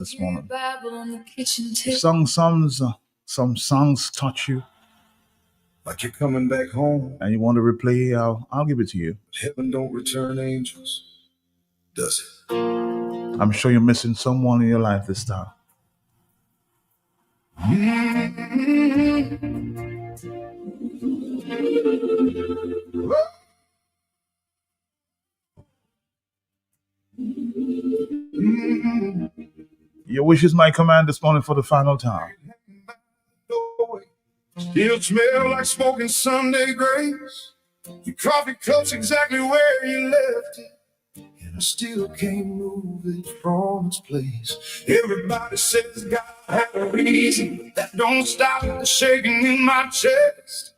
this morning. Some songs touch you, like you're coming back home. and you want to replay. I'll give it to you. Heaven don't return angels, does it? I'm sure you're missing someone in your life this time. Your wish is my command this morning for the final time. Still smell like smoking Sunday grace. Your coffee cup's exactly where you left it, and I still can't move it from its place. Everybody says God had a reason, but that don't stop the shaking in my chest.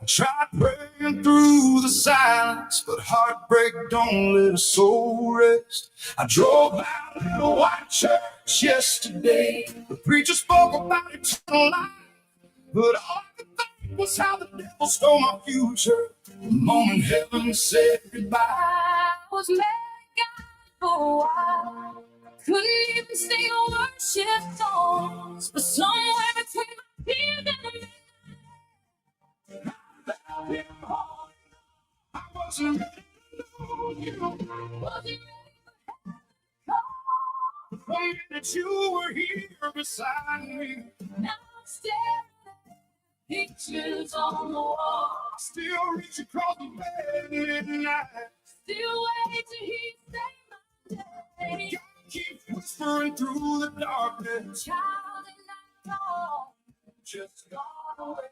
I tried praying through the silence, but heartbreak don't let a soul rest. I drove by a little white church yesterday. The preacher spoke about eternal life, but all I could think was how the devil stole my future. The moment heaven said goodbye, I was mad at God for a while. Couldn't even sing a worship song, but somewhere between my tears and the I wasn't ready to lose you. Wasn't ready for the that you were here beside me. Now I'm staring at pictures on the wall. Still reach across the bed at night. Still wait to hear you say my name. God keeps whispering through the darkness. Child and not all, just gone away.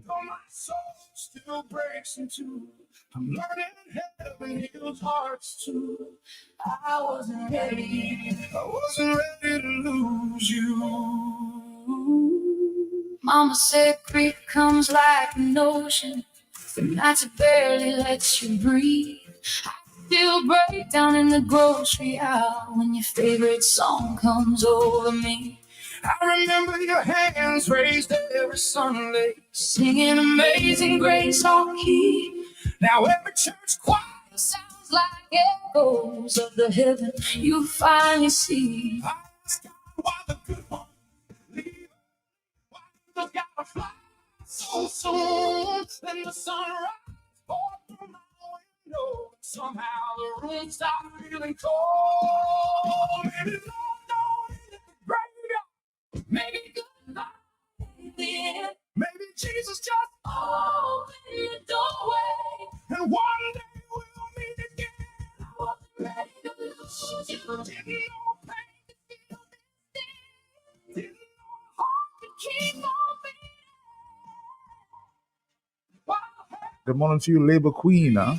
Though my soul still breaks in two, I'm learning heaven heals hearts too. I wasn't ready to lose you. Mama said grief comes like an ocean, the nights it barely lets you breathe. I still break down in the grocery aisle when your favorite song comes over me. I remember your hands raised every Sunday, singing Amazing Grace on key. Now every church choir sounds like echoes of the heaven you finally see. I ask God why the good ones leave, why the gotta fly so soon. Then the sunrise poured through my window. Somehow the room stopped feeling cold. Maybe love don't end at the graveyard. Maybe good night at the end. Maybe Jesus just opened the doorway, and one day we'll meet again. I wasn't ready to lose you. Didn't know pain could feel this deep. Didn't know a heart could keep on beating. Good morning to you, Labor Queen. Huh?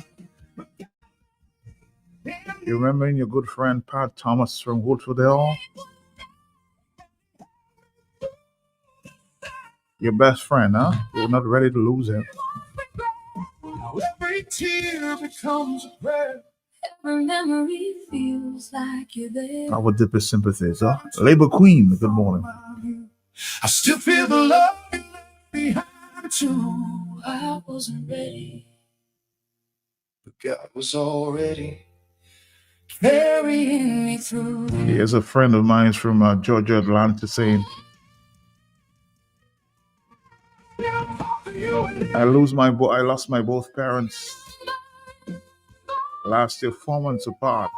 You remembering your good friend Pat Thomas from Woodfordale? Your best friend, huh? You're not ready to lose him. Every tear becomes a prayer. Every memory feels like you're there. Our deepest sympathies, huh? Labor Queen, good morning. I still feel the love you left behind too. I wasn't ready, but God was already carrying me through. Here's a friend of mine from Georgia, Atlanta, saying, I lost my both parents last year, 4 months apart.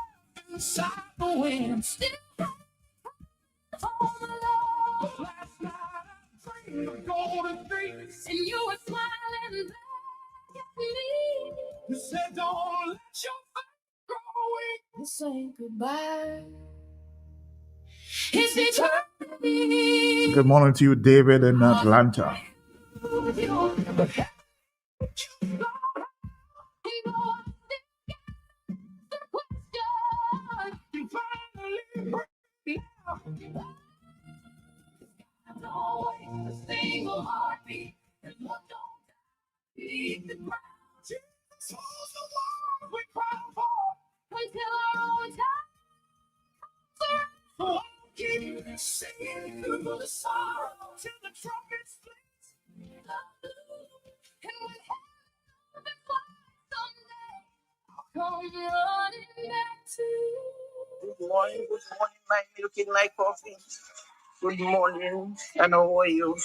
And you were smiling back at me. You said, don't let your faith grow weak. This ain't goodbye. It's eternity. Good morning to you, David, in Atlanta. Single heartbeat and love don't beat the ground. Jesus holds the world we cry for until our own time. So I'll keep singing through the sorrow till the trumpet splits. And when heaven flies someday, I'll come running back to you. Good morning, my milk in my coffee. Good morning, and how are you?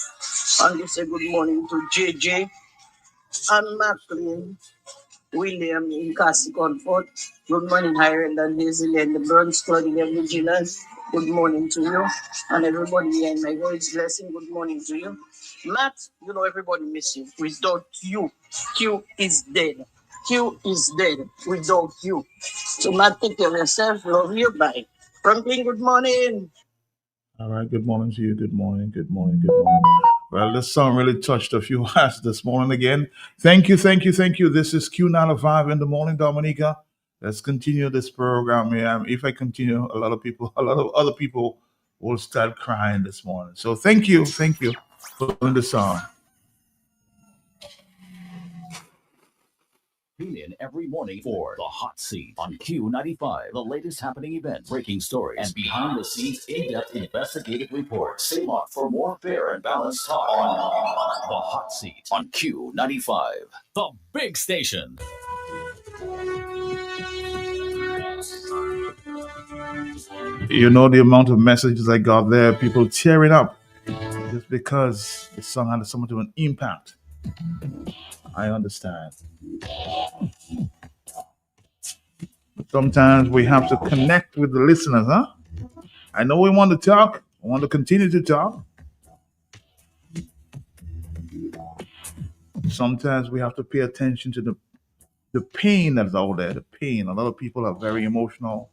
And you say good morning to JJ and Maclean, William in Cassie Comfort. Good morning, Hiram and Hazel and the Bronx Claudia Vigilance. Good morning to you. And everybody here in my God's blessing, good morning to you. Matt, you know everybody miss you. Without you, Q is dead. Q is dead without you. So Matt, take care of yourself. Love you. Bye. Franklin, good morning. All right, good morning to you. Good morning, good morning, good morning. Well, this song really touched a few hearts this morning again. Thank you, thank you, thank you. This is Q95 in the morning, Dominica. Let's continue this program. If I continue, a lot of other people will start crying this morning. So thank you for doing the song. Tune in every morning for The Hot Seat on Q95. The latest happening events, breaking stories, and behind-the-scenes in-depth investigative reports. Stay locked for more fair and balanced talk on The Hot Seat on Q95. The big station. You know the amount of messages I got there, people tearing up just because the song had somewhat of an impact. I understand. Sometimes we have to connect with the listeners, huh? I know we want to talk. I want to continue to talk. Sometimes we have to pay attention to the pain that's out there, the pain. A lot of people are very emotional.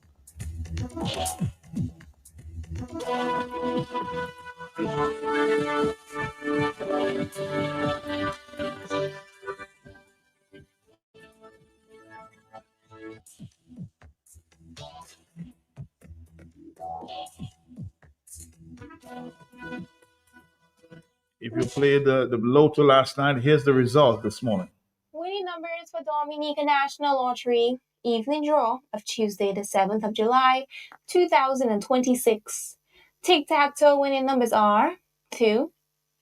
If you played the Lotto last night, here's the result this morning. Winning numbers for Dominica National Lottery evening draw of Tuesday, the 7th of July, 2026. Tic-tac-toe winning numbers are 2,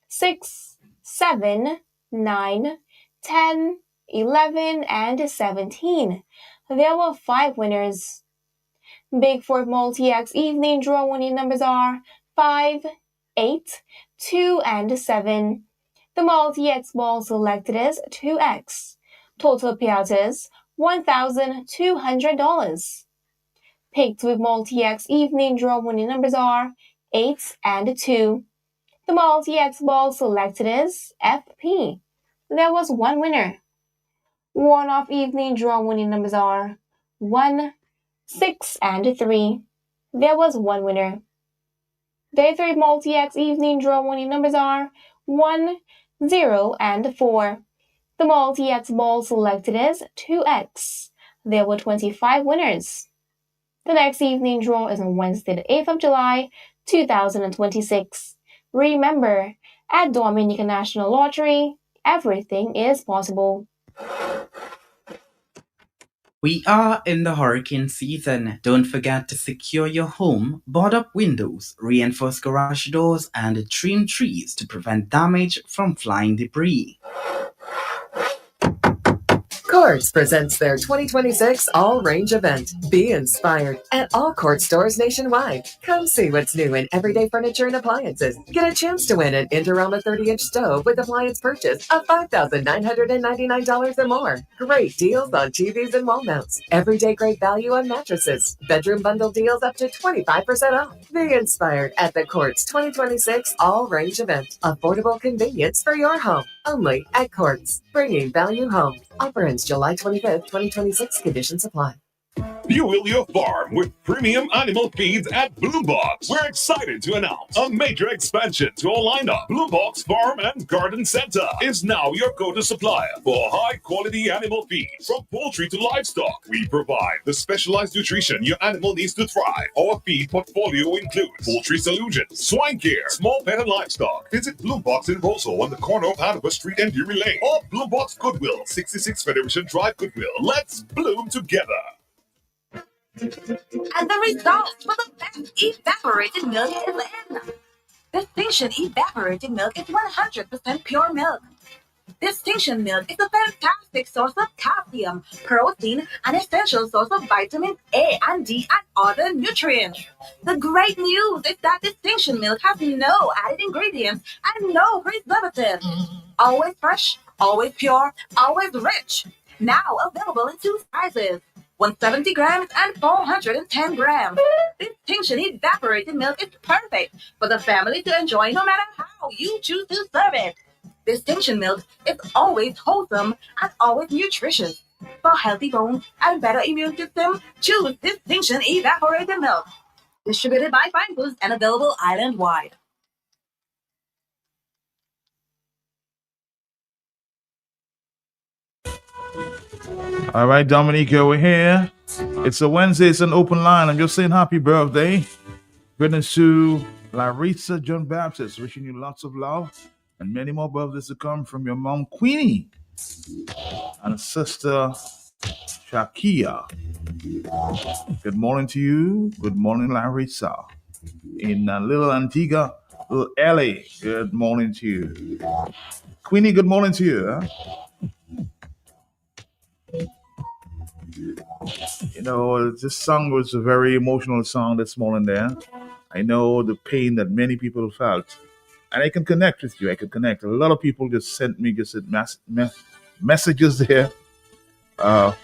6, 7, 9, 10, 11, and 17. There were 5 winners. Big Fort Multi-X evening draw winning numbers are 5, 8, 2, and 7. The multi-X ball selected is 2X. Total payout is $1,200. Picked with multi-X evening draw winning numbers are 8 and 2. The multi-X ball selected is FP. There was 1 winner. One-off evening draw winning numbers are 1, 6, and 3. There was 1 winner. Day 3 multi-X evening draw winning numbers are 1, 0, and 4. The multi-X ball selected is 2X. There were 25 winners. The next evening draw is on Wednesday, the 8th of July, 2026. Remember, at Dominica National Lottery, everything is possible. We are in the hurricane season. Don't forget to secure your home, board up windows, reinforce garage doors, and trim trees to prevent damage from flying debris. Quartz presents their 2026 all-range event. Be inspired at all Quartz stores nationwide. Come see what's new in everyday furniture and appliances. Get a chance to win an Indorama 30-inch stove with appliance purchase of $5,999 or more. Great deals on TVs and wall mounts. Everyday great value on mattresses. Bedroom bundle deals up to 25% off. Be inspired at the Quartz 2026 all-range event. Affordable convenience for your home. Only at Quartz. Bringing value home. Offer ends July 25th, 2026. Conditions apply. Fuel your farm with premium animal feeds at Blue Box. We're excited to announce a major expansion to our lineup. Blue Box Farm and Garden Center is now your go-to supplier for high-quality animal feeds. From poultry to livestock, we provide the specialized nutrition your animal needs to thrive. Our feed portfolio includes poultry solutions, swine care, small pet and livestock. Visit Blue Box in Roseau on the corner of Hanover Street and Drury Lane, or Blue Box Goodwill, 66 Federation Drive, Goodwill. Let's bloom together. And the results for the best evaporated milk is in. The Station evaporated milk is 100% pure milk. Distinction milk is a fantastic source of calcium, protein, and essential source of vitamin A and D and other nutrients. The great news is that Distinction milk has no added ingredients and no preservatives. Always fresh, always pure, always rich. Now available in 2 sizes, 170 grams and 410 grams. Distinction evaporated milk is perfect for the family to enjoy no matter how you choose to serve it. Distinction milk is always wholesome and always nutritious. For healthy bones and better immune system, choose Distinction evaporated milk. Distributed by Fine Foods and available island-wide. All right, Dominica, we're here. It's a Wednesday. It's an open line. I'm just saying happy birthday. Goodness to Larissa John Baptist. Wishing you lots of love and many more birthdays to come from your mom, Queenie, and sister, Shakia. Good morning to you. Good morning, Larissa. In Little Antigua, Little LA. Good morning to you. Queenie, good morning to you. Huh? You know, this song was a very emotional song this morning there. I know the pain that many people felt. And I can connect with you. I can connect. A lot of people just sent me messages there. And,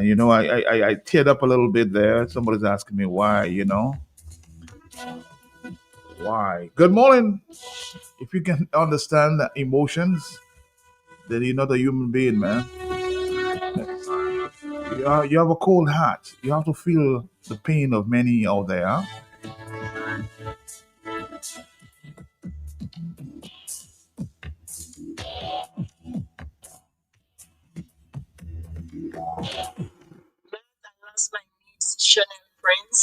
you know, I teared up a little bit there. Somebody's asking me why, you know. Why? Good morning. If you can understand the emotions, then you're not a human being, man. You have a cold heart. You have to feel the pain of many out there. Huh? I lost my niece, Chanel Prince.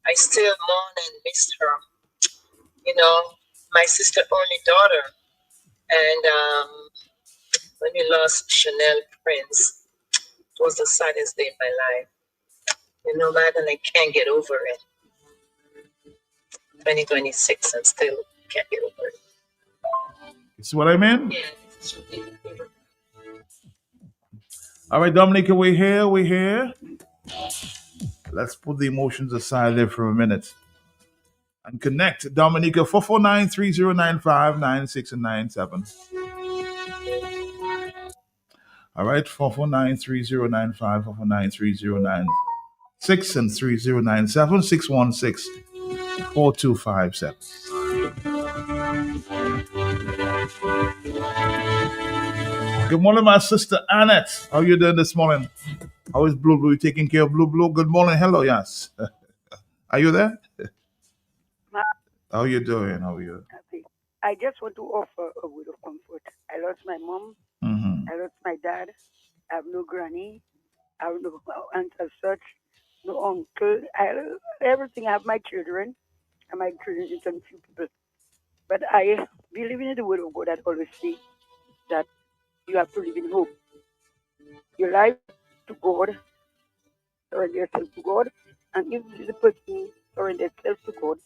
I still mourn and miss her. You know, my sister only daughter. And when we lost Chanel Prince, it was the saddest day of my life. You know, man, and I can't get over it. 2026 and still can't get over it. You see what I mean? Yeah, it's really All right, Dominica, we're here. We're here. Let's put the emotions aside there for a minute and connect. Dominica, 449-3095-96 and 97. All right, 449-3095, 449-3096 and 3097, 616-4257. Good morning, my sister Annette. How you doing this morning? How is Blue Blue? You taking care of Blue Blue? Good morning. Hello, yes. Are you there? How you doing? How are you? I just want to offer a word of comfort. I lost my mom. I lost my dad. I have no granny. I have no aunt as such, no uncle. I have everything. I have my children, and my children is some few people. But I believe in the word of God that always say that you have to live in hope. Your life to God, surrender yourself to God, and if the person surrender themselves to God,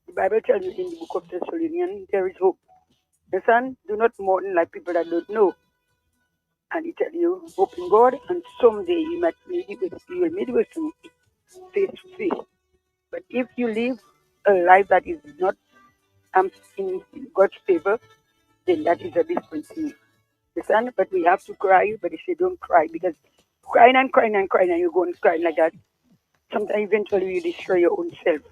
the Bible tells you in the book of Thessalonians, there is hope. The son, do not mourn like people that don't know. And he tell you, hope in God, and someday you will meet with him face to face. But if you live a life that is not in God's favor, then that is a different thing. Understand? But we have to cry, but they say don't cry, because crying and crying and crying and you go on crying like that, sometimes eventually you destroy your own self.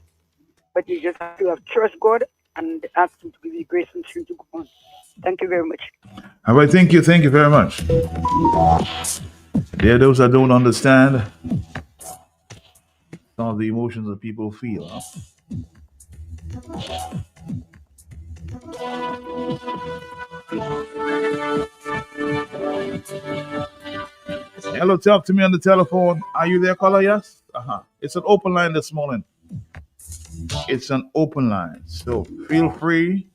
But you just have to have trust God and ask Him to give you grace and strength to go on. Thank you very much. All right, thank you very much. There are those that don't understand some of the emotions that people feel. Huh? Hello, talk to me on the telephone. Are you there, caller? Yes? It's an open line this morning. It's an open line, so feel free.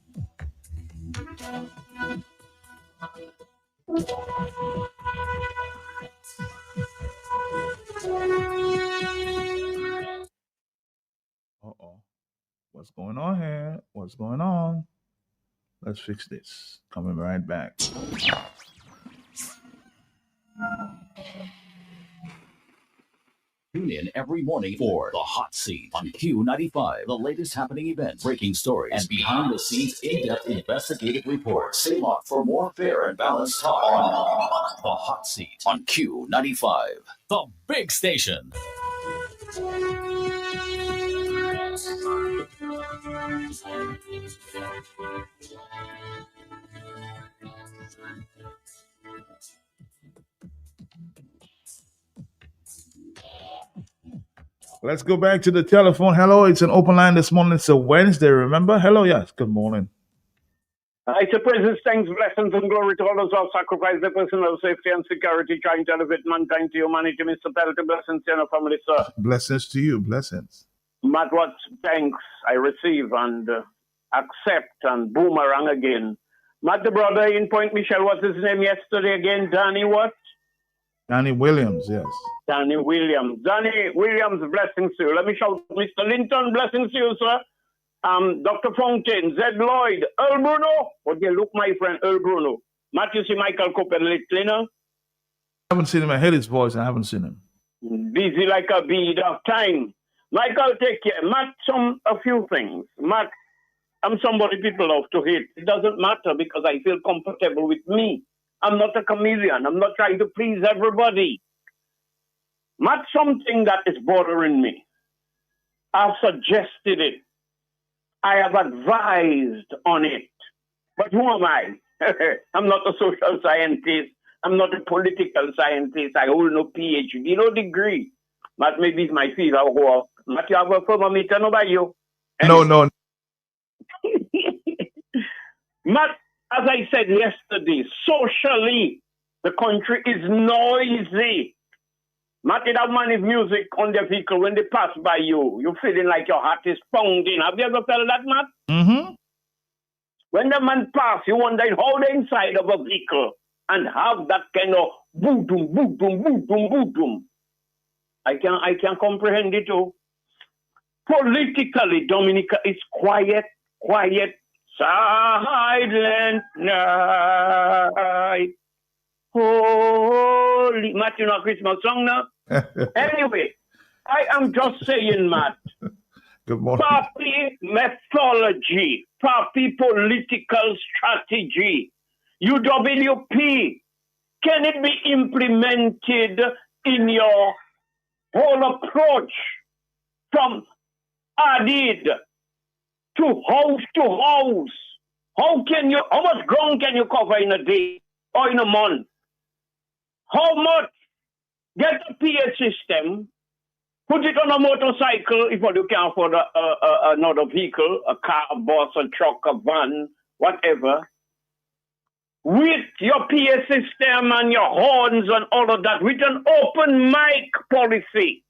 Uh-oh. What's going on here? What's going on? Let's fix this. Coming right back. Tune in every morning for The Hot Seat on Q95. The latest happening events, breaking stories, and behind-the-scenes in-depth investigative reports. Stay locked for more fair and balanced talk on The Hot Seat on Q95. The big station. Let's go back to the telephone. Hello, it's an open line this morning. It's a Wednesday, remember? Hello, yes, good morning. I say praises, thanks, blessings, and glory to all those who have sacrificed their personal safety and security, trying to elevate mankind to humanity. Mr. Pelton, blessings to your family, sir. Blessings to you, blessings. Matt, what thanks I receive and accept and boomerang again. Matt, the brother in Point Michelle, what's his name yesterday again? Danny what? Danny Williams, yes. Danny Williams. Danny Williams, blessings to you. Let me shout Mr. Linton, blessings to you, sir. Dr. Fountain, Zed Lloyd, Earl Bruno. Would you look, my friend, Earl Bruno? Matt, you see Michael Copen lately, no? I haven't seen him. I heard his voice. I haven't seen him. Busy like a bead of time. Michael, take care. Matt, a few things. Matt, I'm somebody people love to hate. It doesn't matter because I feel comfortable with me. I'm not a chameleon. I'm not trying to please everybody. Matt, something that is bothering me. I've suggested it. I have advised on it. But who am I? I'm not a social scientist. I'm not a political scientist. I hold no PhD, no degree. Matt, maybe it's my fever go up. Matt, you have a thermometer, no by you? No. Matt, as I said yesterday, socially, the country is noisy. Matt, it have man music on their vehicle when they pass by you. You're feeling like your heart is pounding. Have you ever felt that, Matt? Mm-hmm. When the man pass, you wonder how the inside of a vehicle and have that kind of boom, boom, boom, boom, boom, boom, boom, boom. I can comprehend it too. Politically, Dominica is quiet, silent night. Holy, Matt, you know a Christmas song now? Anyway, I am just saying, Matt. Good morning. Party methodology, party political strategy, UWP, can it be implemented in your whole approach from added to house? How much ground can you cover in a day or in a month? How much? Get a PA system, put it on a motorcycle if you can't afford another vehicle, a car, a bus, a truck, a van, whatever. With your PA system and your horns and all of that, with an open mic policy.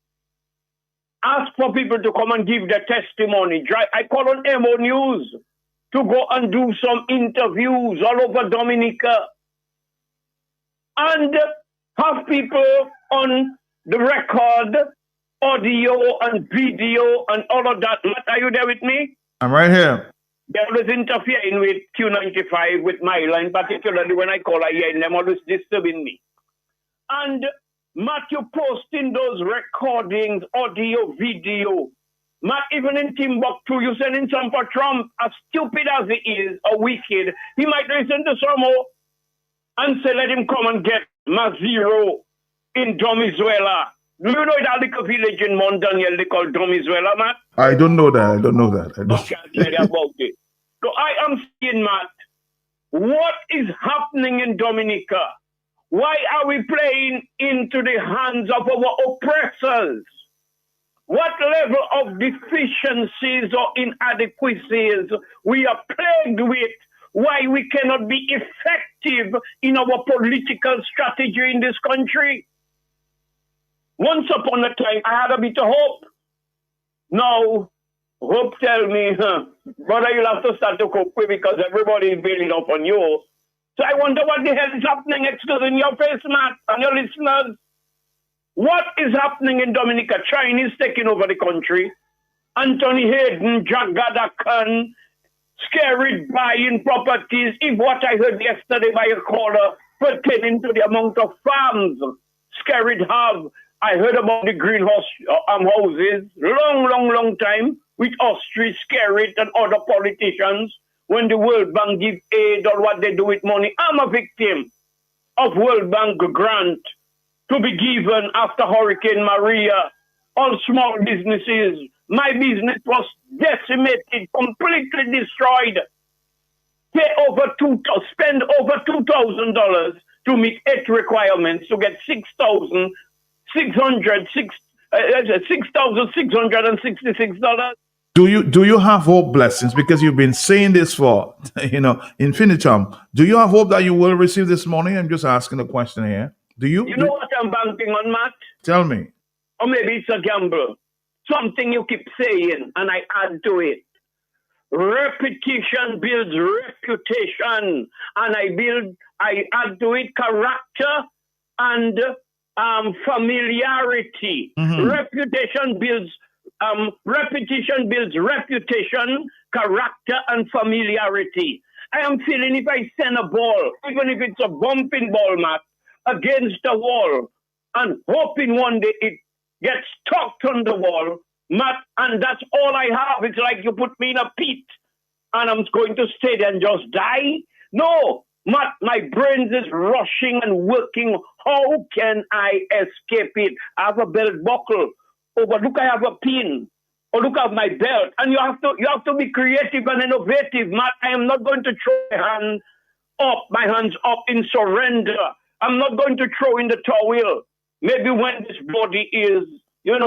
Ask for people to come and give their testimony. I call on MO News to go and do some interviews all over Dominica. And have people on the record, audio and video and all of that. Matt, are you there with me? I'm right here. They always interfering with Q95, with my line, particularly when I call, I hear them always disturbing me. And Matthew posting those recordings, audio, video. Matt, even in Timbuktu, you sending some for Trump, as stupid as he is, or wicked, he might listen to some more and say, let him come and get Maziro in Domizuela. Do you know that little village in Mount Daniel they call Domizuela, Matt? I don't know that. I can't tell you about it. So I am saying, Matt, what is happening in Dominica? Why are we playing into the hands of our oppressors? What level of deficiencies or inadequacies we are plagued with? Why we cannot be effective in our political strategy in this country? Once upon a time, I had a bit of hope. Now, hope tell me, brother, you'll have to start to cope with because everybody is building up on you. So I wonder what the hell is happening, excusing your face, Matt, and your listeners. What is happening in Dominica? Chinese taking over the country. Anthony Hayden, Jack Gadakan, Scared buying properties. If what I heard yesterday by a caller pertaining to the amount of farms Scared have, I heard about the greenhouse houses long time with Austria, Scared and other politicians. When the World Bank give aid or what they do with money, I'm a victim of World Bank grant to be given after Hurricane Maria. All small businesses, my business was decimated, completely destroyed. Spend over $2,000 to meet 8 requirements to get $6,666. Do you have hope, Blessings? Because you've been saying this for infinitum. Do you have hope that you will receive this morning? I'm just asking a question here. Do you? You know what I'm banking on, Matt? Tell me. Or maybe it's a gamble. Something you keep saying, and I add to it. Repetition builds reputation, and I add to it character and familiarity. Mm-hmm. Repetition builds reputation, character, and familiarity. I am feeling if I send a ball, even if it's a bumping ball, Matt, against the wall, and hoping one day it gets stuck on the wall, Matt, and that's all I have. It's like you put me in a pit, and I'm going to stay there and just die. No, Matt, my brain is rushing and working. How can I escape it? I have a belt buckle. Oh, but look, I have a pin. Oh, look at my belt. And you have to be creative and innovative, Matt. I am not going to throw my hands up in surrender. I'm not going to throw in the towel. Maybe when this body is, in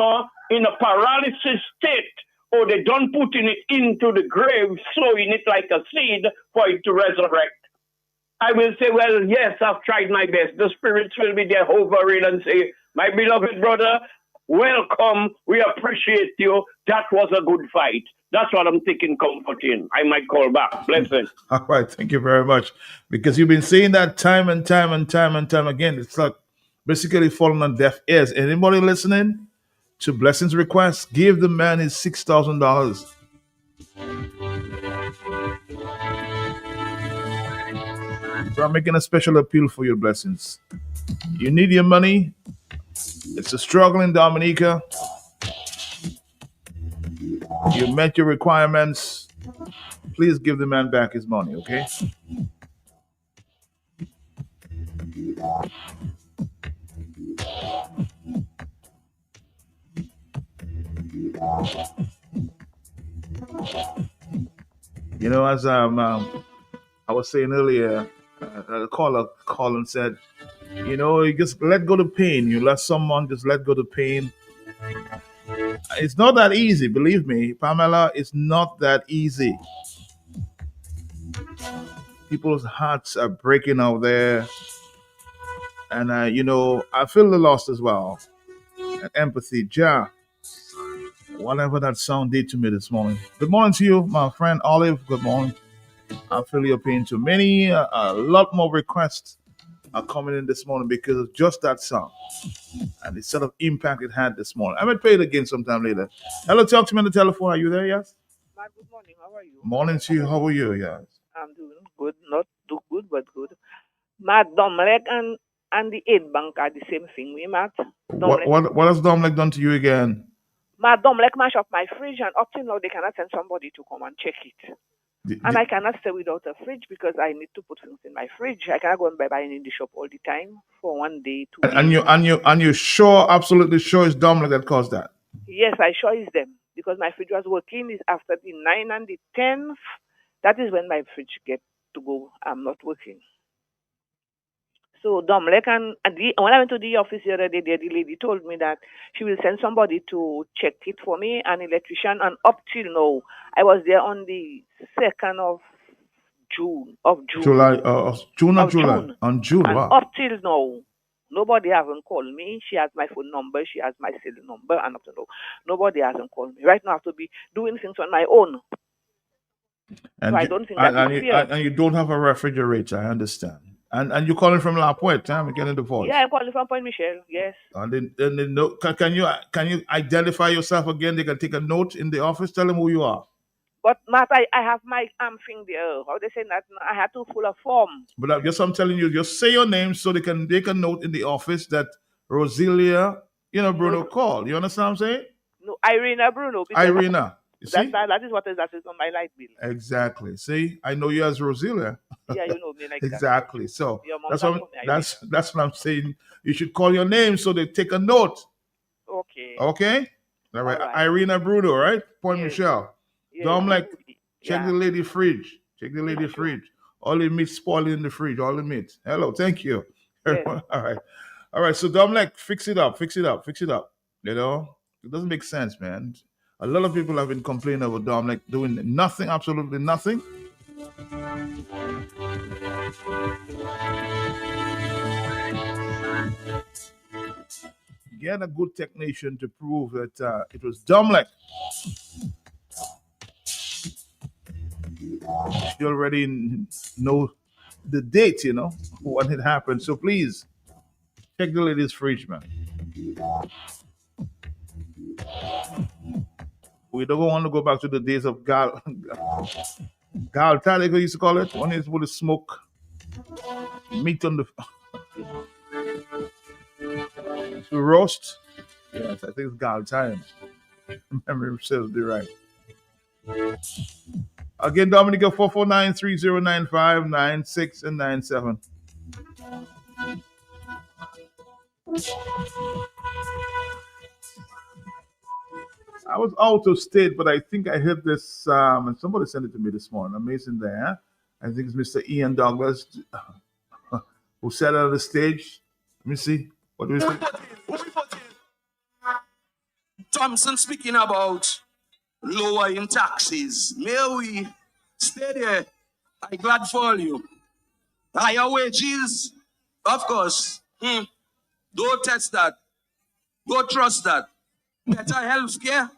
a paralysis state, or they don't put it into the grave, sowing it like a seed for it to resurrect. I will say, well, yes, I've tried my best. The spirits will be there hovering and say, my beloved brother, welcome. We appreciate you. That was a good fight. That's what I'm taking comfort in. I might call back. Blessing. All right. Thank you very much. Because you've been saying that time and time again. It's like basically falling on deaf ears. Anybody listening to Blessing's request, give the man his $6,000. So I'm making a special appeal for your Blessings. You need your money. It's a struggle in Dominica. You met your requirements. Please give the man back his money, okay? As I was saying earlier, a caller called and said, you just let go the pain. You let someone just let go the pain. It's not that easy, believe me, Pamela. It's not that easy. People's hearts are breaking out there. And, I feel the loss as well. And empathy. Whatever that sound did to me this morning. Good morning to you, my friend Olive. Good morning. I feel your pain too. A lot more requests are coming in this morning because of just that song and the sort of impact it had this morning. I might play it again sometime later. Hello, talk to me on the telephone. Are you there? Yes. Good morning. How are you? Morning to you. How are you? Yes. I'm doing good. Not too good, but good. Matt, Domlek and the aid bank are the same thing. Matt. What has Domlek done to you again? Matt, Domlek mash up my fridge, and up till now they cannot send somebody to come and check it. I cannot stay without a fridge because I need to put things in my fridge. I cannot go and buy in the shop all the time for 1 day, 2 days. And you sure, absolutely sure it's Domlek that caused that? Yes, I sure it's them because my fridge was working. Is after the 9th and the 10th. That is when my fridge get to go. I'm not working. So Domlek and when I went to the office the other day, the lady told me that she will send somebody to check it for me, an electrician. And up till now, I was there on the 2nd of June. July. On June. And wow. up till now, nobody hasn't called me. She has my phone number. She has my cell number. And up to now, nobody hasn't called me. Right now, I have to be doing things on my own. And so I don't think that's and you don't have a refrigerator. I understand. And you're calling from La Pointe, I'm getting the voice. Yeah, I'm calling from Point Michel, yes. And then can you identify yourself again? They can take a note in the office, tell them who you are. But Matt, I have my thing there. How they say that? I had to fill a form. But I guess I'm telling you, just say your name so they can make a note in the office that Roselia, Bruno called. You understand what I'm saying? No, Irina Bruno. Irina. You see? That is that is on my light bill. Exactly. See, I know you as Roselia. Yeah, you know me like exactly. that. So that's what I'm saying. You should call your name so they take a note. Okay. Okay? All right. Irina Bruno, right? Point Michelle. Yeah, Dominic, check the lady fridge. Check the lady fridge. All the meat spoiling in the fridge. All the meat. Hello. Thank you. Yeah. All right. So Dominic, fix it up. Fix it up. Fix it up. It doesn't make sense, man. A lot of people have been complaining about Dominic doing nothing, absolutely nothing. Get a good technician to prove that it was Dominic. You already know the date, when it happened. So please check the lady's fridge, man. We don't want to go back to the days of Gal Talico used to call it. One is with the smoke meat on the to roast. Yes, I think it's Gal time. Memory serves me right. Again, Dominica 449-3095-96 and 97. I was out of state, but I think I heard this, and somebody sent it to me this morning. Amazing there. I think it's Mr. Ian Douglas who sat on the stage. Let me see. What do we say? Thompson speaking about lowering taxes. May we stay there? I'm glad for you. Higher wages, of course. Don't test that. Don't trust that. Better health care.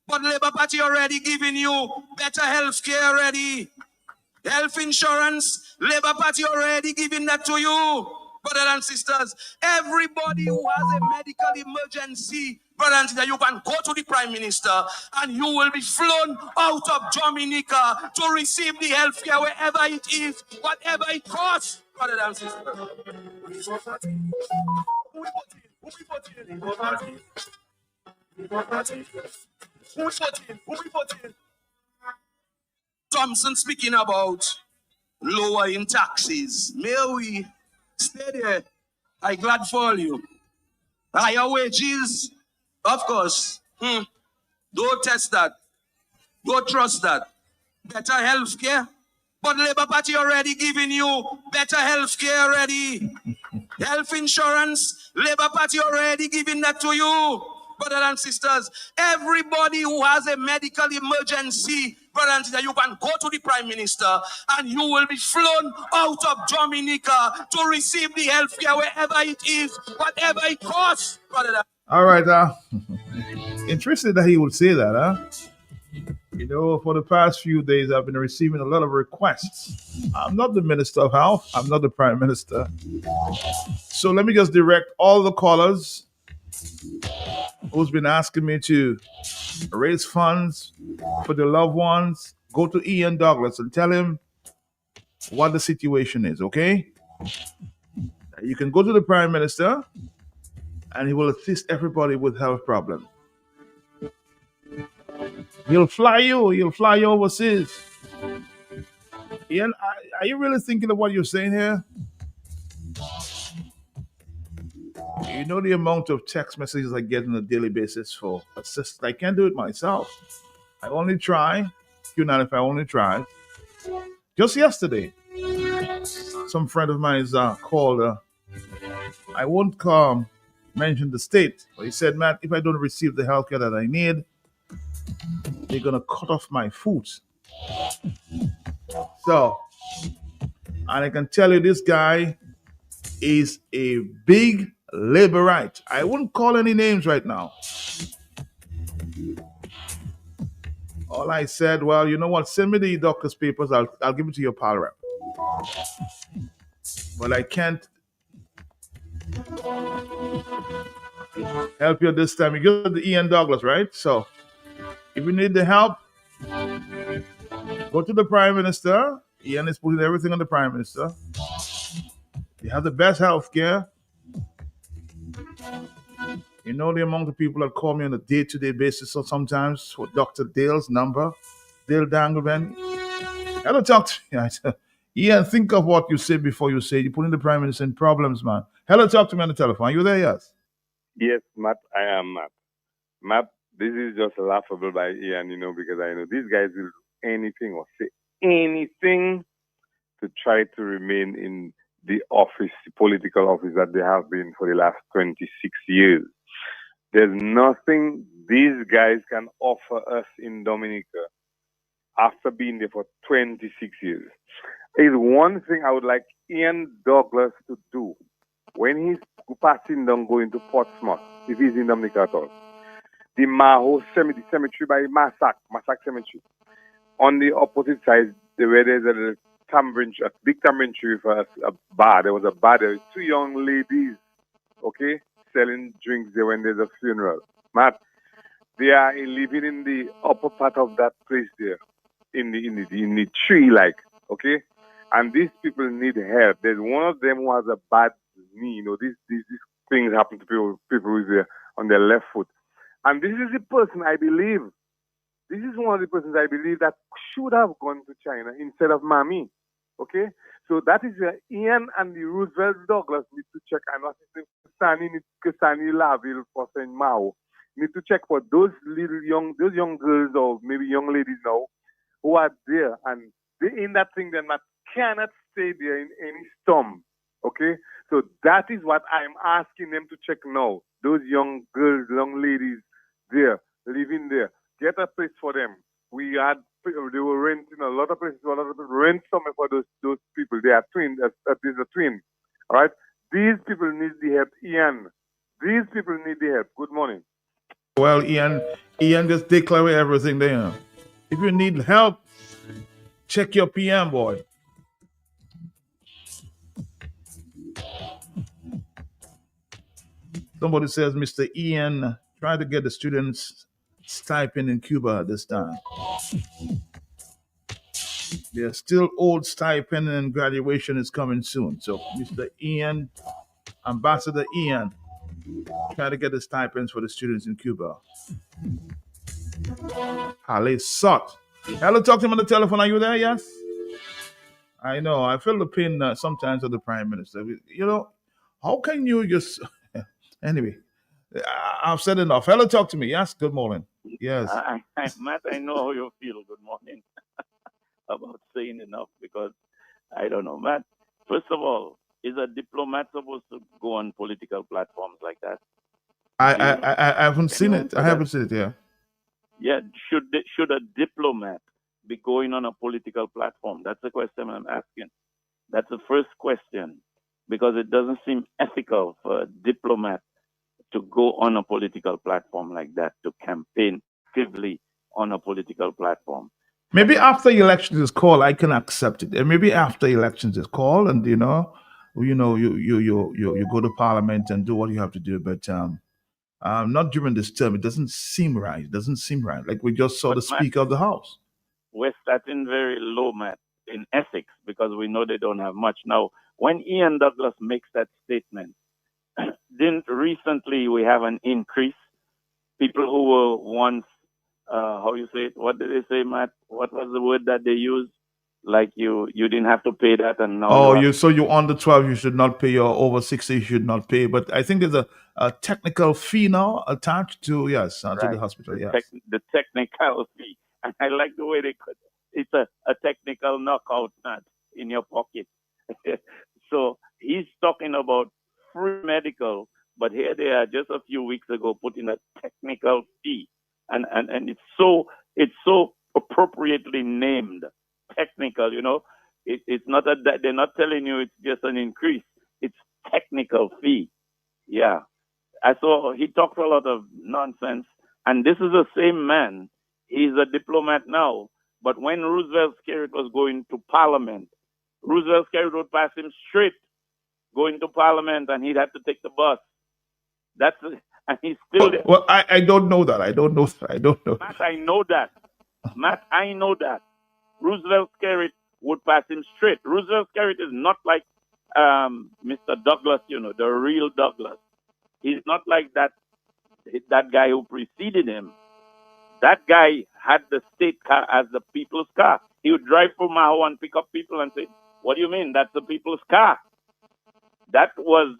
But Labour Party already giving you better health care already. Health insurance, Labour Party already giving that to you. Brothers and sisters, everybody who has a medical emergency, brothers and sisters, you can go to the Prime Minister and you will be flown out of Dominica to receive the health care wherever it is, whatever it costs, brothers and sisters. Thompson speaking about lowering taxes. May we stay there? I'm glad for you. Higher wages, of course. Don't test that. Don't trust that. Better health care. But Labour Party already giving you better health care already. Health insurance, Labour Party already giving that to you. Brothers and sisters, everybody who has a medical emergency, brothers and sisters, you can go to the Prime Minister and you will be flown out of Dominica to receive the health care wherever it is, whatever it costs. All right, interesting that he would say that, for the past few days, I've been receiving a lot of requests. I'm not the Minister of Health. I'm not the Prime Minister. So let me just direct all the callers who's been asking me to raise funds for their loved ones. Go to Ian Douglas and tell him what the situation is, okay? You can go to the Prime Minister and he will assist everybody with health problems. He'll fly you overseas. Ian, are you really thinking of what you're saying here? You know the amount of text messages I get on a daily basis for assistance. I can't do it myself. I only try. If I only try. Just yesterday, some friend of mine called. I won't mention the state, but he said, "Matt, if I don't receive the healthcare that I need, they're gonna cut off my food." So, and I can tell you, this guy is a big Labourite. I wouldn't call any names right now. All I said, well, you know what? Send me the doctor's papers. I'll give it to your pal rep. But I can't help you this time. You got the Ian Douglas, right? So if you need the help, Go to the Prime Minister. Ian is putting everything on the Prime Minister. They have the best health care. You know the amount of people that call me on a day-to-day basis or sometimes for Dr. Dale's number. Dale Dangleman. Hello, talk to me. I said, Ian, think of what you said before you say. You're putting the Prime Minister in problems, man. Hello, talk to me on the telephone. Are you there? Yes. Yes, Matt, I am Matt. Matt, this is just laughable by Ian, because I know these guys will do anything or say anything to try to remain in the office, the political office that they have been for the last 26 years. There's nothing these guys can offer us in Dominica after being there for 26 years. Is one thing I would like Ian Douglas to do when he's passing down going to Portsmouth, if he's in Dominica at all. The Maho Cemetery by Massac Cemetery. On the opposite side, where there's a big tamarind tree for a bar. There was a bar. There were two young ladies, okay, selling drinks there when there's a funeral. Matt, they are living in the upper part of that place there, in the tree, okay. And these people need help. There's one of them who has a bad knee. These things happen to people with on their left foot. And this is the person I believe. This is one of the persons I believe that should have gone to China instead of Mami. Okay? So that is where Ian and the Roosevelt Douglas need to check. And what is Kastani Laville for St. Mao need to check for those young girls or maybe young ladies now who are there and they in that thing that cannot stay there in any storm. Okay? So that is what I'm asking them to check now. Those young girls, young ladies there, living there. Get a place for them. They were renting a lot of places. A lot of people rent somewhere for those people. They are twins. There's a twin. All right. These people need the help, Ian. These people need the help. Good morning. Well, Ian just declare everything there. If you need help, check your PM, boy. Somebody says, Mr. Ian, try to get the students stipend in Cuba at this time. There's still old stipend and graduation is coming soon. So, Mr. Ian, Ambassador Ian, try to get the stipends for the students in Cuba. Hale Sot. Hello, talk to him on the telephone. Are you there? Yes? I know. I feel the pain sometimes of the Prime Minister. How can you just... Anyway, I've said enough. Hello, talk to me. Yes, good morning. Yes. Matt, I know how you feel. Good morning. About saying enough because I don't know, Matt. First of all, is a diplomat supposed to go on political platforms like that? I haven't seen it. I haven't seen it. Yeah. Yeah. Should a diplomat be going on a political platform? That's the question I'm asking. That's the first question because it doesn't seem ethical for a diplomat to go on a political platform like that, to campaign actively on a political platform. Maybe after elections is called, I can accept it. And maybe after elections is called, and you go to Parliament and do what you have to do. But not during this term. It doesn't seem right. It doesn't seem right. Like we just saw the Speaker of the House. We're starting very low, Matt, in ethics because we know they don't have much. Now, when Ian Douglas makes that statement, didn't recently we have an increase? People who were once, how you say it? What did they say, Matt? What was the word that they used? Like you didn't have to pay that, and now you're under 12, you should not pay. You're over 60, you should not pay. But I think there's a technical fee now attached to to the hospital. The technical fee, and I like the way they put it. It's a technical knockout, Matt, in your pocket. So he's talking about free medical, but here they are just a few weeks ago putting a technical fee, and it's so appropriately named technical. It's not that they're not telling you it's just an increase. It's technical fee. Yeah, I saw he talks a lot of nonsense, and this is the same man. He's a diplomat now, but when Roosevelt's carriage was going to Parliament, Roosevelt's carriage would pass him straight going to Parliament, and he'd have to take the bus. And he's still there. Well, I don't know that. I don't know. Matt, I know that. Roosevelt Skerritt would pass him straight. Roosevelt Skerritt is not like Mr. Douglas, the real Douglas. He's not like that guy who preceded him. That guy had the state car as the people's car. He would drive from Maho and pick up people and say, "What do you mean? That's the people's car." That was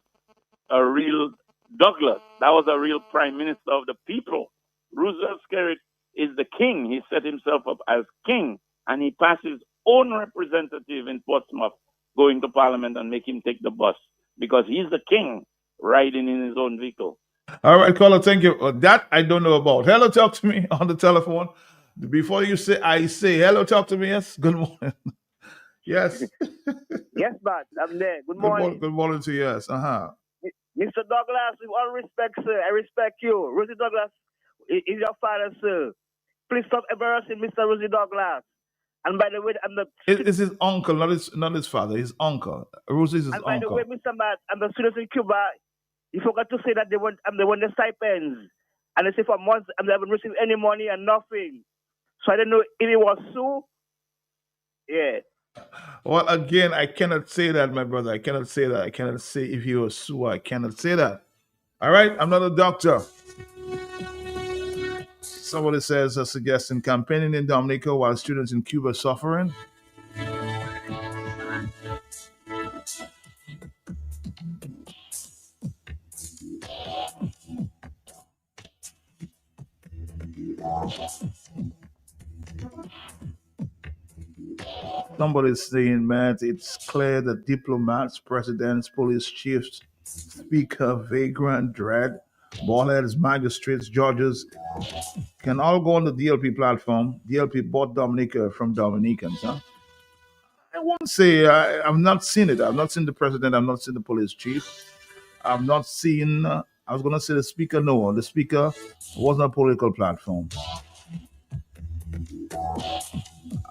a real Douglas. That was a real prime minister of the people. Roosevelt Skerritt is the king. He set himself up as king, and he passed his own representative in Portsmouth going to Parliament and make him take the bus because he's the king riding in his own vehicle. All right, caller, thank you. That I don't know about. Hello, talk to me on the telephone. Before you say, I say, hello, talk to me. Yes, good morning. Yes. Yes, man, I'm there. Good morning. Good morning to you. Yes. Mr. Douglas, with all respect, sir, I respect you. Rosie Douglas is your father, sir. Please stop embarrassing Mr. Rosie Douglas. And by the way, I'm the... It's his uncle, not his father. His uncle. Rosie is his uncle. And by the way, Mr. Matt, I'm the students in Cuba. You forgot to say that they want the stipends. And they say for months, they haven't received any money and nothing. So I don't know if it was Sue. Yeah. Well, again, I cannot say that, my brother. I cannot say that. I cannot say if he was Sue. I cannot say that. All right? I'm not a doctor. Somebody says, suggesting campaigning in Dominica while students in Cuba are suffering. Somebody's saying, man, it's clear that diplomats, presidents, police chiefs, speaker, vagrant, dread, ballheads, magistrates, judges can all go on the DLP platform. DLP bought Dominica from Dominicans. Huh? I won't say I've not seen it. I've not seen the president. I've not seen the police chief. I've not seen, I was going to say the speaker. No, the speaker wasn't a political platform.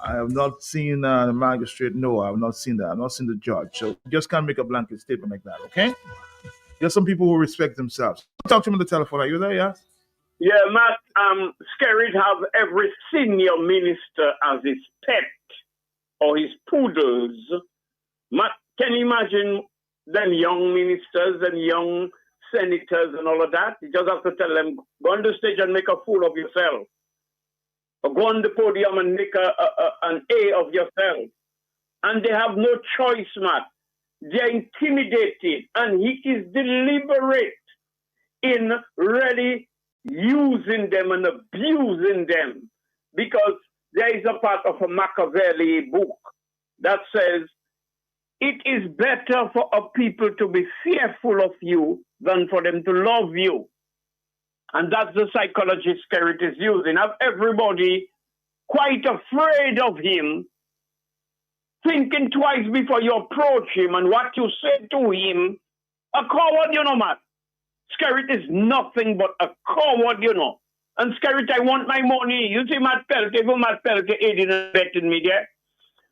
I have not seen the magistrate. No, I have not seen that. I've not seen the judge. So you just can't make a blanket statement like that, okay? There's some people who respect themselves. Talk to me on the telephone. Are you there, yeah? Yeah, Matt, Skerritt have every senior minister as his pet or his poodles. Matt, can you imagine them young ministers and young senators and all of that? You just have to tell them, go on the stage and make a fool of yourself. Or go on the podium and make an A of yourself. And they have no choice, Matt. They're intimidated. And he is deliberate in really using them and abusing them. Because there is a part of a Machiavelli book that says, it is better for a people to be fearful of you than for them to love you. And that's the psychology Skerritt is using. Have everybody quite afraid of him, thinking twice before you approach him and what you say to him. A coward, Matt. Skerritt is nothing but a coward, And Skerritt, I want my money. You see Matt Peltier, Matt Peltier aiding and abetting me there.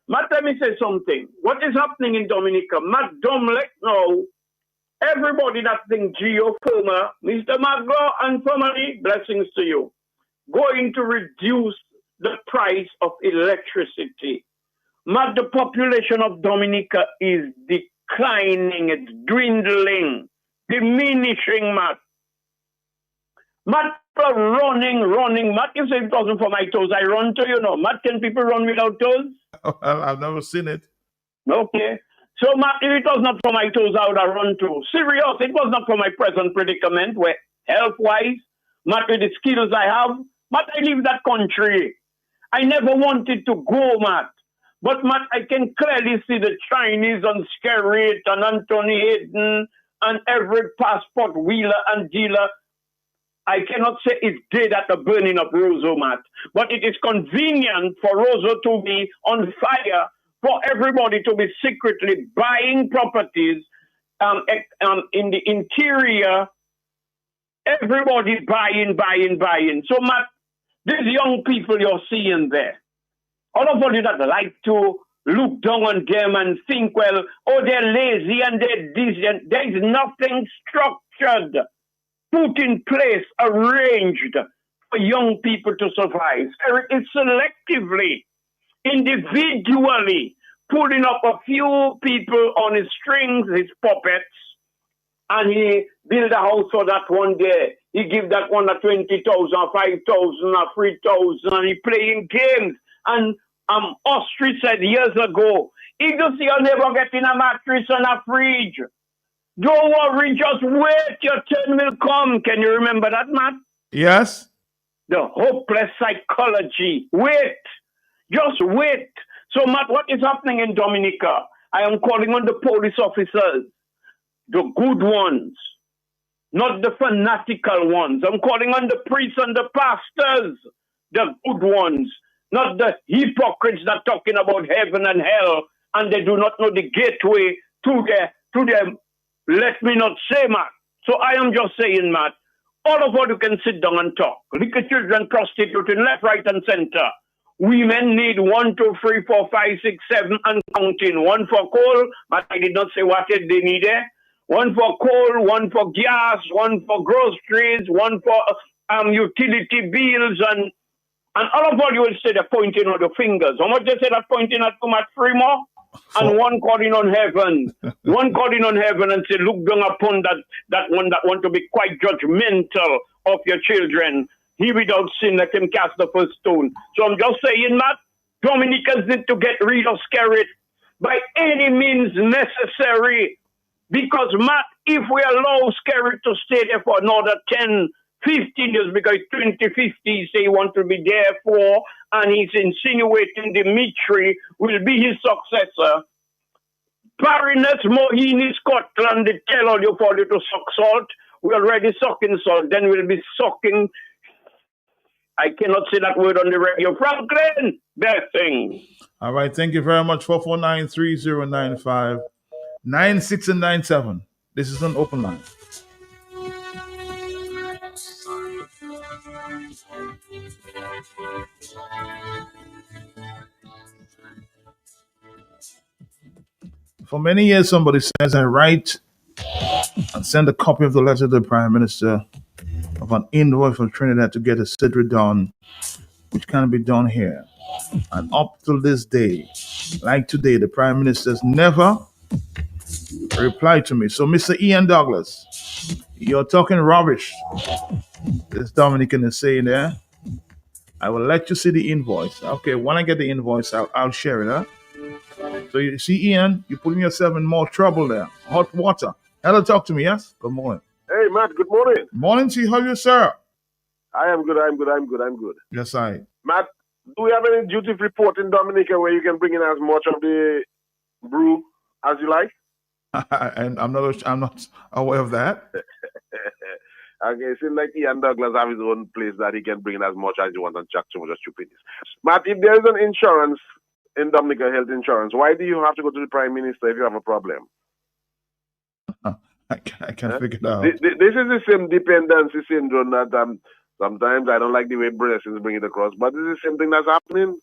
Matt, let me say something. What is happening in Dominica? Matt Domlek now, everybody that thinks Geo Former, Mr. Magro and family, blessings to you, going to reduce the price of electricity. Matt, the population of Dominica is declining, it's dwindling, diminishing, Matt. Matt, running. Matt, you say it wasn't for my toes, I run to Matt, can people run without toes? Well, I've never seen it. Okay. So, Matt, if it was not for my toes, I would have run too. Serious, it was not for my present predicament, where health-wise, Matt, with the skills I have, Matt, I leave that country. I never wanted to go, Matt. But, Matt, I can clearly see the Chinese and Skerritt and Anthony Hayden and every passport wheeler and dealer. I cannot say it's dead at the burning of Roseau, Matt. But it is convenient for Roseau to be on fire, for everybody to be secretly buying properties in the interior. Everybody buying. So, Matt, these young people you're seeing there, all of you that like to look down on them and think, well, they're lazy and they're decent. There is nothing structured, put in place, arranged for young people to survive. It's selectively individually pulling up a few people on his strings, his puppets, and he build a house for that one day. He give that one a 20,000, 5,000, 3,000, and he playing games. And Ostrich said years ago, if you see you never getting a mattress and a fridge, don't worry, just wait, your turn will come. Can you remember that, Matt? Yes. The hopeless psychology. Wait. Just wait. So, Matt, what is happening in Dominica? I am calling on the police officers, the good ones, not the fanatical ones. I'm calling on the priests and the pastors, the good ones, not the hypocrites that talking about heaven and hell, and they do not know the gateway to the let me not say, Matt. So I am just saying, Matt, all of you can sit down and talk. Look at children prostituting left, right, and center. Women need 1, 2, 3, 4, 5, 6, 7 and counting. 1 for coal, but I did not say what they needed. 1 for coal, 1 for gas, 1 for groceries, 1 for utility bills, and all of you will say they're pointing on the fingers. How much they say they're pointing at Matt Fremont? And one calling on heaven. One calling on heaven and say, look down upon that one that want to be quite judgmental of your children. He without sin, let him cast the first stone. So I'm just saying, Matt, Dominicans need to get rid of Skerrit by any means necessary. Because, Matt, if we allow Skerrit to stay there for another 10, 15 years, because 2050 he say he want to be there for, and he's insinuating Dimitri will be his successor. Baroness Mohini Scotland, they tell all you for you to suck salt. We're already sucking salt, then we'll be sucking. I cannot say that word on the radio. Franklin, best thing. All right, thank you very much. 449-3095 96 and 97. This is an open line. For many years, somebody says I write and send a copy of the letter to the Prime Minister of an invoice from Trinidad to get a surgery done, which can be done here. And up till this day, like today, the Prime Minister's never replied to me. So, Mr. Ian Douglas, you're talking rubbish. This Dominican is saying there. I will let you see the invoice. Okay, when I get the invoice, I'll share it, huh? So you see, Ian, you're putting yourself in more trouble there. Hot water. Hello, talk to me, yes? Good morning. Hey, Matt, good morning. Morning to you. How are you, sir? I am good, I'm good. Yes, I. Matt, do we have any duty report in Dominica where you can bring in as much of the brew as you like? And I'm not aware of that. Okay, it seems like Ian Douglas have his own place that he can bring in as much as you want and chuck so much stupidness. Matt, if there is an insurance in Dominica, health insurance, why do you have to go to the Prime Minister if you have a problem? I can't figure it out. This is the same dependency syndrome that sometimes I don't like the way blessings bring it across, but this is the same thing that's happening.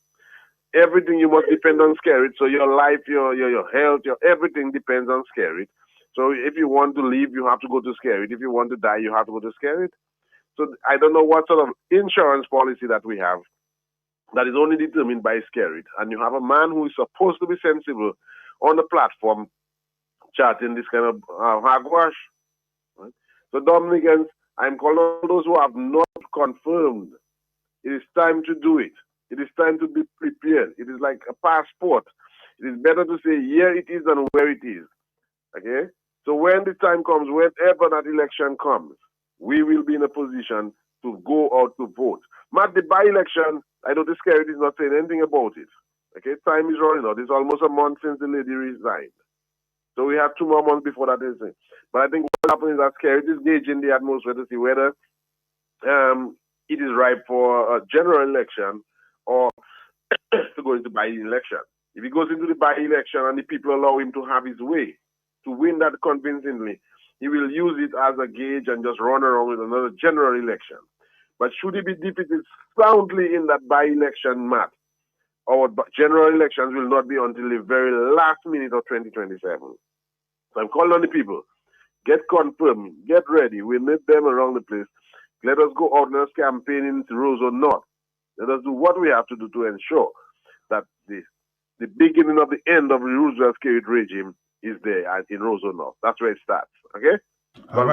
Everything you must depend on Skerrit. So your life, your health, your everything depends on Skerrit. So if you want to live, you have to go to Skerrit. If you want to die, you have to go to Skerrit. So I don't know what sort of insurance policy that we have that is only determined by Skerrit. And you have a man who is supposed to be sensible on the platform chatting this kind of hogwash. Right? So Dominicans, I'm calling on those who have not confirmed. It is time to do it. It is time to be prepared. It is like a passport. It is better to say here it is than where it is. Okay? So when the time comes, whenever that election comes, we will be in a position to go out to vote. Matt, the by-election, I know the Skerrit is not saying anything about it. Okay? Time is running out. It's almost a month since the lady resigned. So we have 2 more months before that is it. But I think what happens is that Skerrit is gauging the atmosphere to see whether it is ripe for a general election or to go into by-election. If he goes into the by-election and the people allow him to have his way, to win that convincingly, he will use it as a gauge and just run around with another general election. But should he be defeated soundly in that by-election, Matt, our general elections will not be until the very last minute of 2027. So I'm calling on the people, get confirmed, get ready. We need them around the place. Let us go out and campaign in Roseau North. Let us do what we have to do to ensure that the the beginning of the end of the Roosevelt Skerrit regime is there in Roseau North. That's where it starts. Okay? All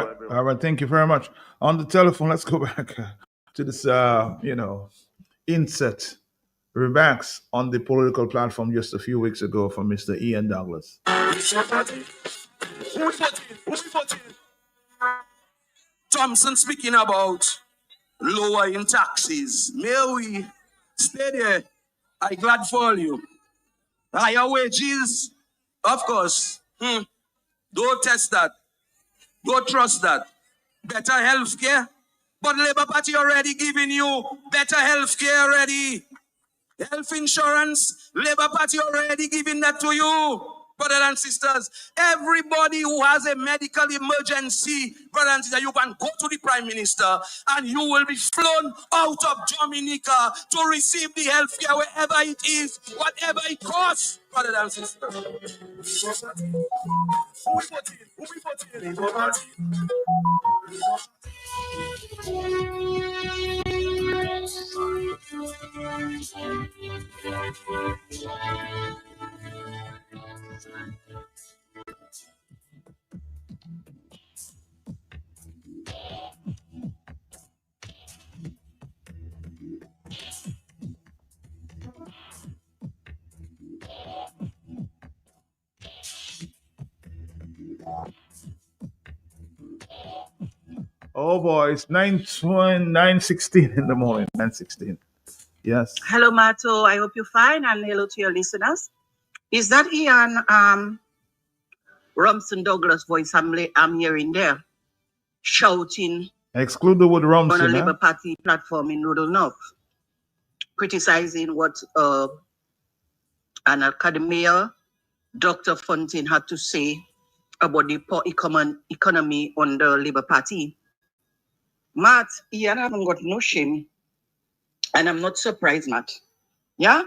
right. Thank you very much. On the telephone, let's go back to this, inset remarks on the political platform just a few weeks ago from Mr. Ian Douglas. Thompson speaking about lowering taxes. May we stay there? I'm glad for you. Higher wages, of course. Don't test that. Don't trust that. Better health care. But Labour Party already giving you better health care already. Health insurance, Labour Party already giving that to you. Brothers and sisters, everybody who has a medical emergency, brothers and sisters, you can go to the Prime Minister and you will be flown out of Dominica to receive the health care wherever it is, whatever it costs, brothers and sisters. Oh boy, it's 9:16 in the morning. 9:16. Yes. Hello, Mato. I hope you're fine, and hello to your listeners. Is that Ian Rumson Douglas voice I'm hearing there, shouting Exclude the word Rumson. on a Labour Party platform in Roseau North, criticizing what an academia, Dr. Fontaine, had to say about the poor economy on the Labour Party? Matt, Ian haven't got no shame, and I'm not surprised, Matt. Yeah?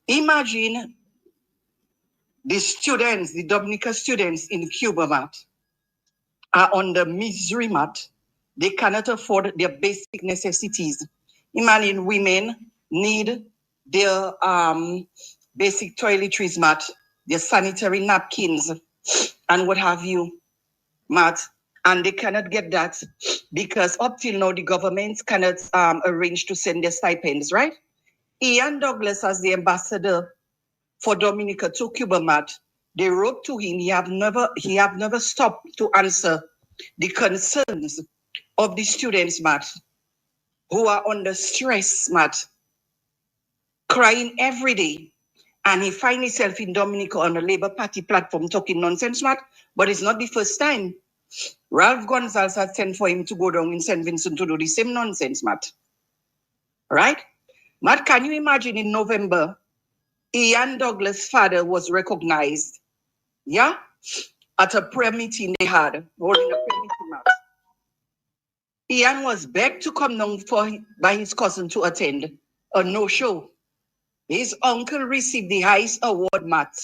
Imagine the students, the Dominica students in Cuba, Matt, are on the misery, Matt. They cannot afford their basic necessities. Imagine women need their basic toiletries, Matt, their sanitary napkins, and what have you, Matt. And they cannot get that because up till now, the government cannot arrange to send their stipends, right? Ian Douglas, as the ambassador for Dominica to Cuba, Matt, they wrote to him. He have never stopped to answer the concerns of the students, Matt, who are under stress, Matt, crying every day. And he finds himself in Dominica on a Labour Party platform talking nonsense, Matt. But it's not the first time. Ralph Gonzalez had sent for him to go down in St. Vincent to do the same nonsense, Matt. Right? Matt, can you imagine in November, Ian Douglas' father was recognized, yeah, at a prayer meeting they had, holding a prayer meeting, Matt. Ian was begged to come down by his cousin to attend a no-show. His uncle received the highest award, Matt,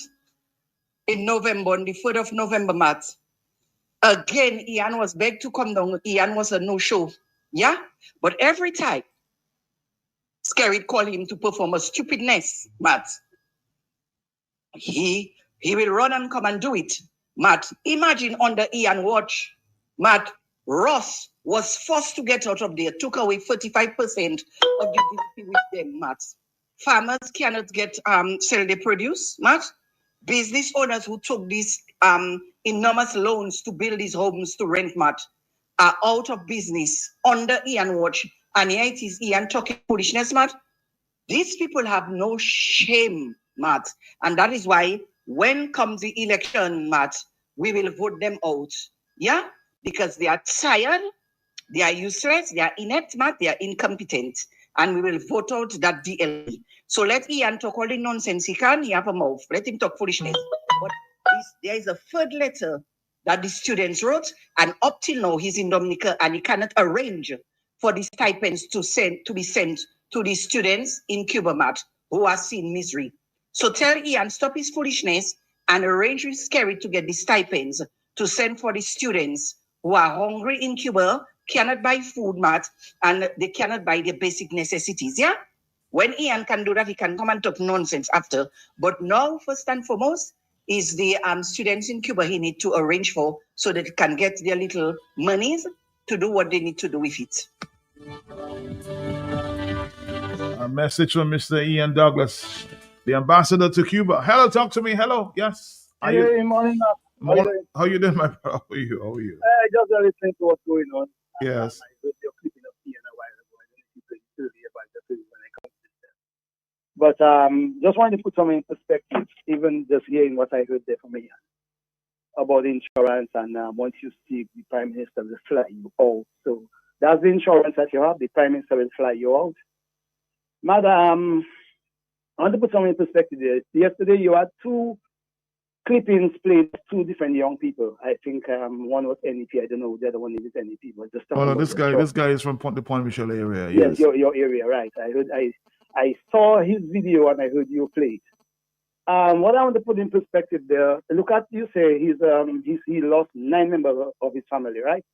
in November, on the 3rd of November, Matt. Again, Ian was begged to come down. Ian was a no-show. Yeah? But every time, Skerrit called him to perform a stupidness, Matt. He will run and come and do it, Matt. Imagine under Ian watch, Matt, Ross was forced to get out of there, took away 35% of the GDP with them, Matt. Farmers cannot get sell their produce, Matt. Business owners who took these enormous loans to build these homes to rent, Matt, are out of business under Ian watch. And here it is Ian talking foolishness, Matt. These people have no shame, Matt. And that is why when comes the election, Matt, we will vote them out. Yeah? Because they are tired, they are useless, they are inept, Matt, they are incompetent. And we will vote out that DLE. So let Ian talk all the nonsense he can. He have a mouth. Let him talk foolishness. But there is a third letter that the students wrote, and up till now he's in Dominica and he cannot arrange for the stipends to be sent to the students in Cuba, Matt, who are seeing misery. So tell Ian, stop his foolishness and arrange with Skerrit to get the stipends to send for the students who are hungry in Cuba, cannot buy food, Matt, and they cannot buy their basic necessities, yeah? When Ian can do that, he can come and talk nonsense after. But now, first and foremost, is the students in Cuba he need to arrange for so that they can get their little monies to do what they need to do with it. A message from Mr. Ian Douglas, the ambassador to Cuba. Hello, talk to me. Hello, yes. Hey, morning. How you doing, my brother? How are you? How are you? Just listening to what's going on. Yes. I heard your clipping of Ian a while ago. I don't know if you played it earlier, but I just heard it when I come to this. But just wanted to put something in perspective, even just hearing what I heard there from Ian about insurance, and once you see the Prime Minister will fly you out. So that's the insurance that you have. The Prime Minister will fly you out. Madam, I want to put something in perspective there. Yesterday you had two clippings played, two different young people. I think one was NEP. I don't know who the other one is NEP. But just oh no, this guy is from the Point Michel area. Yes, your area, right? I saw his video and I heard you play it. What I want to put in perspective there. Look at you say he lost 9 members of his family, right?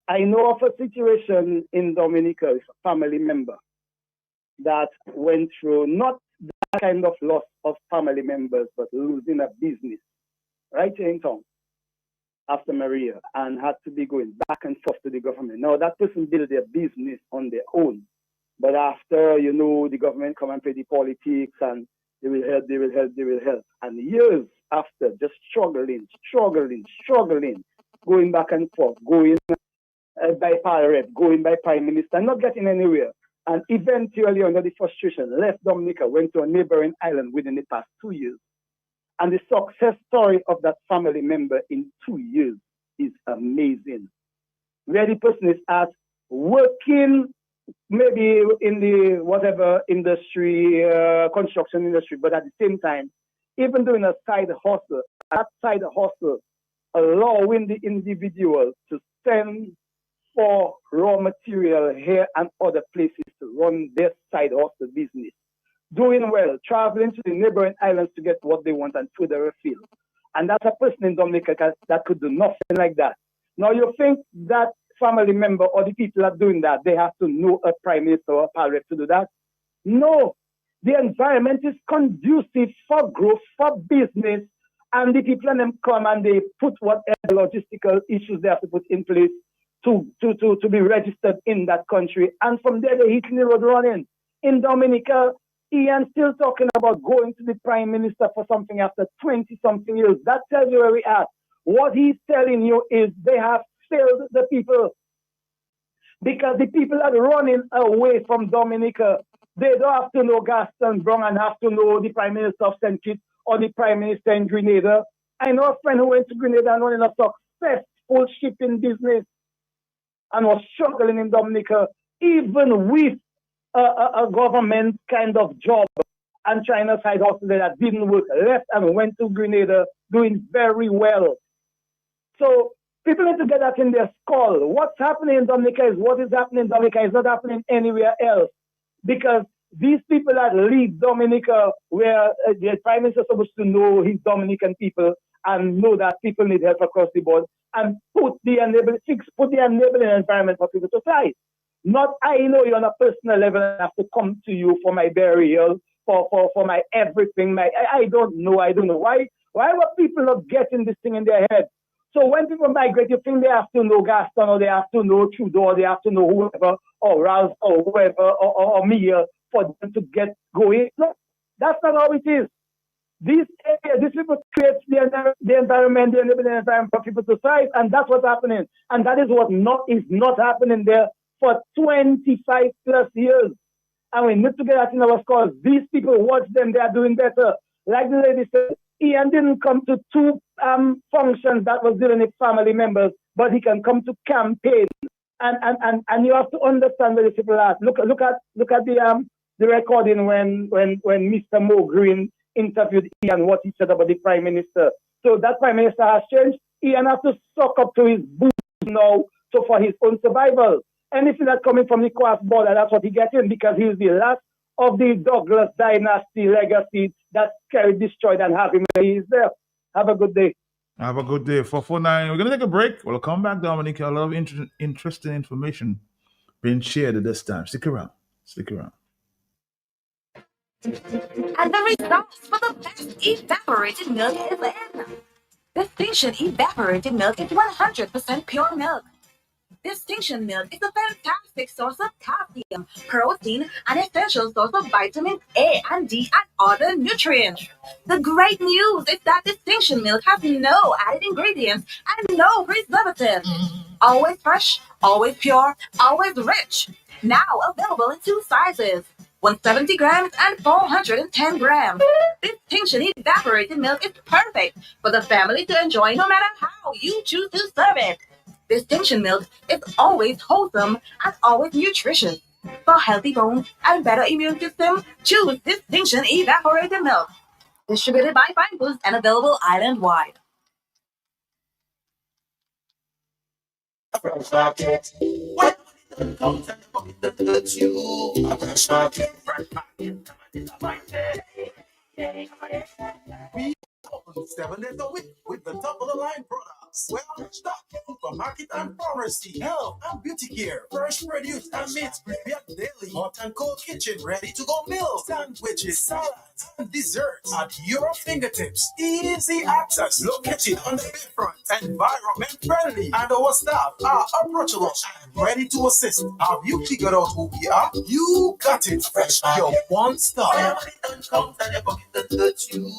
I know of a situation in Dominica, a family member that went through not that kind of loss of family members, but losing a business right here in town after Maria, and had to be going back and forth to the government. Now that person built their business on their own, but after, the government come and play the politics and they will help. And years after, just struggling, going back and forth, going by power rep, going by prime minister, not getting anywhere. And eventually, under the frustration, left Dominica, went to a neighboring island within the past 2 years. And the success story of that family member in 2 years is amazing. Where the person is at, working maybe in the whatever industry, construction industry, but at the same time, even doing a side hustle. That side hustle allowing the individual to send for raw material here and other places to run their side hustle business. Doing well, traveling to the neighboring islands to get what they want and further afield. And that's a person in Dominica that could do nothing like that. Now you think that family member or the people that are doing that, they have to know a prime minister or a power to do that? No. The environment is conducive for growth, for business, and the people and them come and they put whatever logistical issues they have to put in place to be registered in that country. And from there, they hit the road running. In Dominica, Ian still talking about going to the prime minister for something after 20-something years. That tells you where we are. What he's telling you is they have failed the people. Because the people are running away from Dominica. They don't have to know Gaston Brown and have to know the prime minister of St. Kitts or the prime minister in Grenada. I know a friend who went to Grenada and running a successful shipping business and was struggling in Dominica, even with a government kind of job and China side hustle that didn't work, left and went to Grenada doing very well. So people need to get that in their skull. What's happening in Dominica is what is happening in Dominica is not happening anywhere else. Because these people that lead Dominica, where the prime minister is supposed to know his Dominican people and know that people need help across the board, and put the enabling environment for people to thrive. Not I know you on a personal level and have to come to you for my burial, for my everything. I don't know. Why were people not getting this thing in their head? So when people migrate, you think they have to know Gaston or they have to know Trudeau or they have to know whoever or Ralph or whoever or me for them to get going. No, that's not how it is. These people create the environment, the environment for people to thrive, and that's what's happening. And that is what is not happening there for 25 plus years. And we need to get that in our scores. These people, watch them, they are doing better. Like the lady said, Ian didn't come to 2 functions that was dealing with family members, but he can come to campaign. And you have to understand where the people are. Look at the recording when Mr. Mo Green interviewed Ian, what he said about the prime minister. So that prime minister has changed. Ian has to suck up to his boots now, so for his own survival. Anything that's coming from the cross border, that's what he gets in, because he's the last of the Douglas dynasty legacy that Kerry destroyed and have him where he is there. Have a good day. Have a good day. 449. We're going to take a break. We'll come back, Dominic. A lot of interesting information being shared at this time. Stick around. And the results for the best evaporated milk is in. Distinction evaporated milk is 100% pure milk. Distinction milk is a fantastic source of calcium, protein, and essential source of vitamin A and D and other nutrients. The great news is that Distinction milk has no added ingredients and no preservatives. Always fresh, always pure, always rich. Now available in 2 sizes, 170 grams and 410 grams. Distinction evaporated milk is perfect for the family to enjoy no matter how you choose to serve it. Distinction milk is always wholesome and always nutritious. For healthy bones and better immune system, choose Distinction evaporated milk. Distributed by Fine Foods and available island-wide. Fresh market. What? Comes and the touch you. Fresh market. Fresh market. We open 7 days a week with the top of the line products. Well, stock, supermarket and pharmacy, health and beauty care, fresh produce and meats prepared daily, hot and cold kitchen, ready to go meals, sandwiches, salads, and desserts at your fingertips. Easy access, located on the bayfront, environment friendly, and our staff are approachable and ready to assist. Have you figured out who we are? You got it, Fresh Market. Your one stop. Everybody done comes and your pocket that touch you.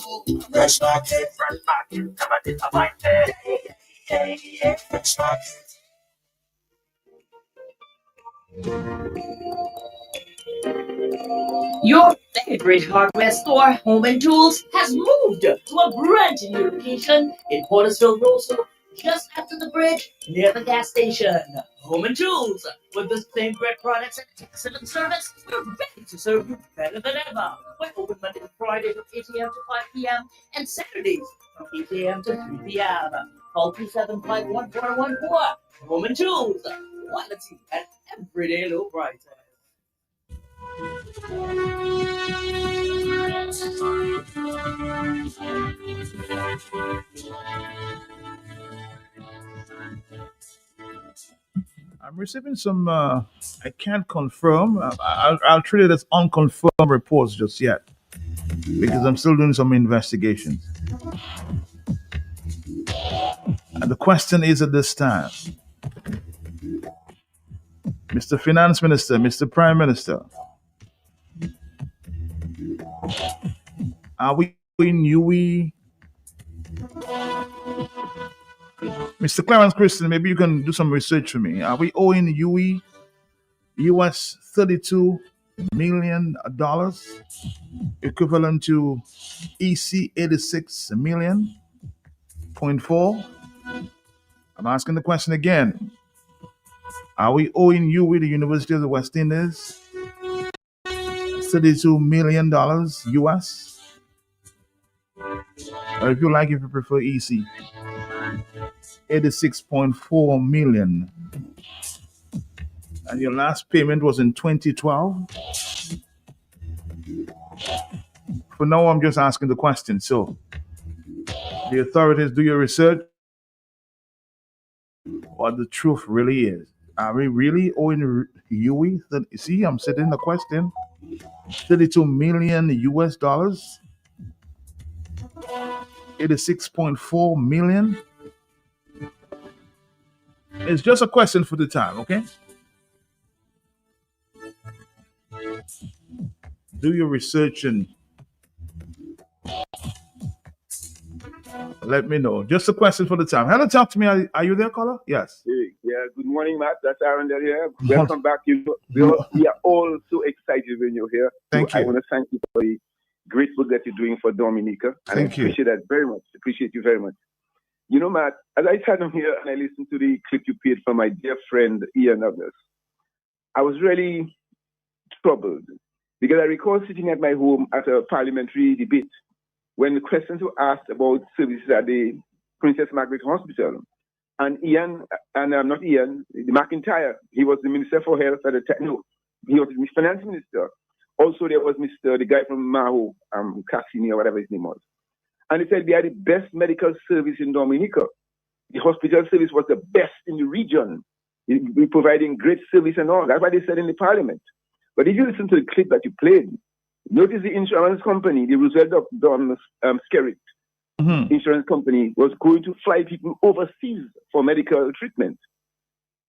Fresh Market. Fresh Market. Somebody to find it. Fresh Market. Your favorite hardware store, Home and Tools, has moved to a brand new location in Portersville, Roseau, just after the bridge near the gas station. Home and Tools, with the same great products and excellent service, we're ready to serve you better than ever. We're open Monday to Friday from 8 a.m. to 5 p.m. and Saturdays from 8 a.m. to 3 p.m. Call 275-1414. Home and Tools, quality at everyday low prices. I'm receiving some, I can't confirm. I'll treat it as unconfirmed reports just yet because I'm still doing some investigations. And the question is at this time, Mr. Finance Minister, Mr. Prime Minister, are we in UE? Mr. Clarence Christian, maybe you can do some research for me. Are we owing UE US $32 million, equivalent to EC 86 million? 0.4? I'm asking the question again. Are we owing UE, the University of the West Indies, $32 million US? Or if you prefer EC, 86.4 million. And your last payment was in 2012? For now, I'm just asking the question. So, the authorities, do your research. What the truth really is. Are we really owing UE? See, I'm setting the question. 32 million US dollars? 86.4 million? It's just a question for the time, okay? Do your research and let me know. Just a question for the time. Hello, talk to me. Are you there, caller? Yes. Yeah, good morning, Matt. That's Aaron here. Welcome back. We are all so excited when you're here. Thank you. I want to thank you for the great work that you're doing for Dominica. And Thank you. I appreciate that very much. Appreciate you very much. You know, Matt, as I sat down here and I listened to the clip you played from my dear friend Ian Douglas, I was really troubled because I recall sitting at my home at a parliamentary debate when the questions were asked about services at the Princess Margaret Hospital. And Ian, not Ian, McIntyre, he was the Minister for Health at the time. No, he was the Finance Minister. Also, there was the guy from Maho, Cassini or whatever his name was. And he said they had the best medical service in Dominica. The hospital service was the best in the region. We providing great service and all. That's what they said in the parliament. But if you listen to the clip that you played, Notice the insurance company, the Roosevelt Skerrit insurance company, was going to fly people overseas for medical treatment.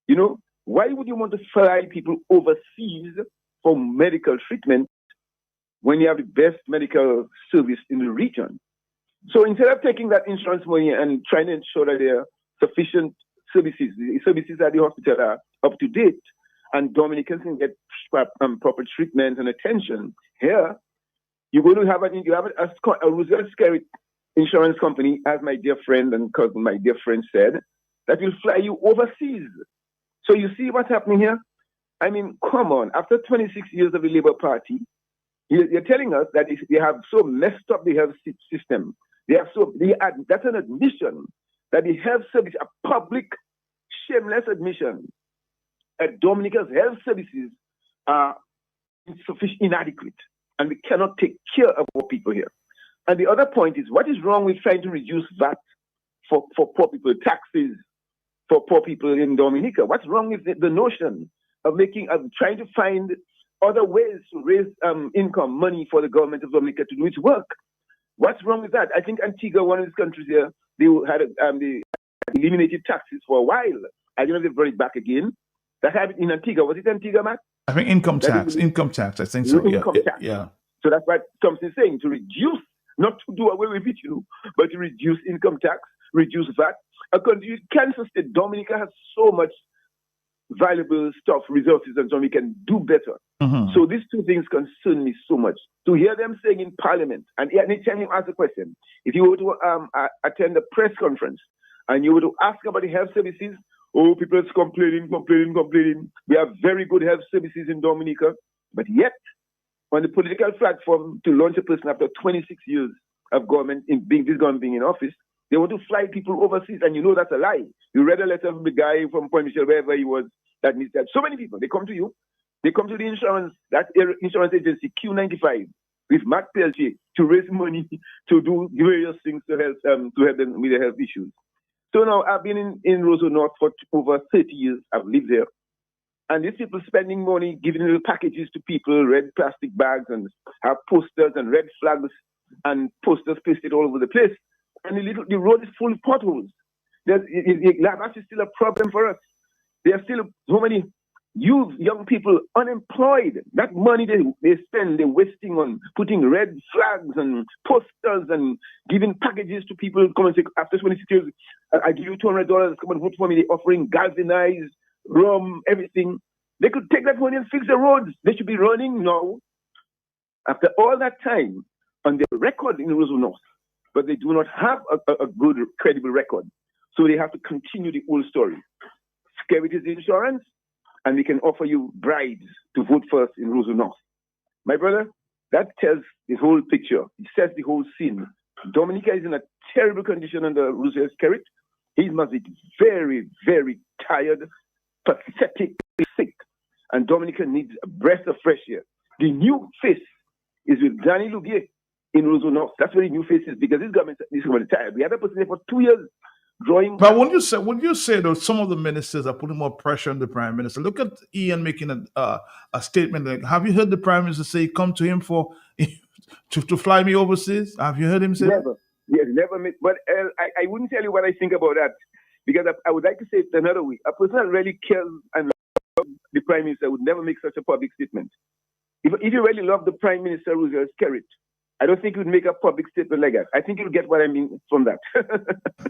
You know, why would you want to fly people overseas for medical treatment when you have the best medical service in the region? So instead of taking that insurance money and trying to ensure that there are sufficient services, the services at the hospital are up to date, and Dominicans can get proper treatment and attention, here you're going to have a Roosevelt Skerrit insurance company, as my dear friend and cousin, my dear friend said, that will fly you overseas. So you see what's happening here? I mean, come on. After 26 years of the Labour Party, you're telling us that they have so messed up the health system. That's an admission that the health service, a public, shameless admission, that Dominica's health services are inadequate, and we cannot take care of our people here. And the other point is, what is wrong with trying to reduce VAT for poor people, taxes for poor people in Dominica? What's wrong with the notion of trying to find other ways to raise income, money for the government of Dominica to do its work? What's wrong with that? I think Antigua, one of these countries here, they eliminated taxes for a while. I don't know if they brought it back again. That happened in Antigua. Was it Antigua, Matt? I think income tax, I think so. Income tax. Yeah. So that's what Thompson is saying, to reduce, not to do away with it, but to reduce income tax, reduce VAT. Kansas State, Dominica has so much valuable stuff, resources, and so we can do better. So these two things concern me so much. To hear them saying in Parliament, and anytime you ask a question, if you were to attend a press conference and you were to ask about the health services, people are complaining. We have very good health services in Dominica, but yet on the political platform to launch a person after 26 years of government, this government being in office, they want to fly people overseas, and you know that's a lie. You read a letter from the guy from Point Michel, wherever he was, that means that so many people, they come to you, they come to the insurance agency, Q95, with Matt Peltier, to raise money to do various things to help them with their health issues. So now I've been in Roseau North for over 30 years. I've lived there. And these people spending money, giving little packages to people, red plastic bags, and have posters and red flags and posters pasted all over the place. And the road is full of potholes. That's still a problem for us. There are still so many young people unemployed. That money they spend, they're wasting on putting red flags and posters and giving packages to people who come and say, after 26 years, I give you $200, come and vote for me. They're offering galvanized, rum, everything. They could take that money and fix the roads. They should be running now, after all that time, on their record in Roseau North. But they do not have a good, credible record. So they have to continue the old story. Skerrit is insurance, and we can offer you bribes to vote for us in Roseau North. My brother, that tells the whole picture. It sets the whole scene. Dominica is in a terrible condition under Roosevelt Skerrit. He must be very, very tired, pathetically sick. And Dominica needs a breath of fresh air. The new face is with Danny Loubier in Roseau North. That's where the new face is, because this government is tired. We had a person there for 2 years drawing. But would you say that some of the ministers are putting more pressure on the Prime Minister? Look at Ian making a statement. Like, have you heard the Prime Minister say, come to him for to fly me overseas? Have you heard him say Never. Yes, never. But I wouldn't tell you what I think about that, because I would like to say it another way. A person that really cares and loves the Prime Minister would never make such a public statement. If you really love the Prime Minister, Roosevelt Skerrit, I don't think you'd make a public statement like that. I think you'll get what I mean from that.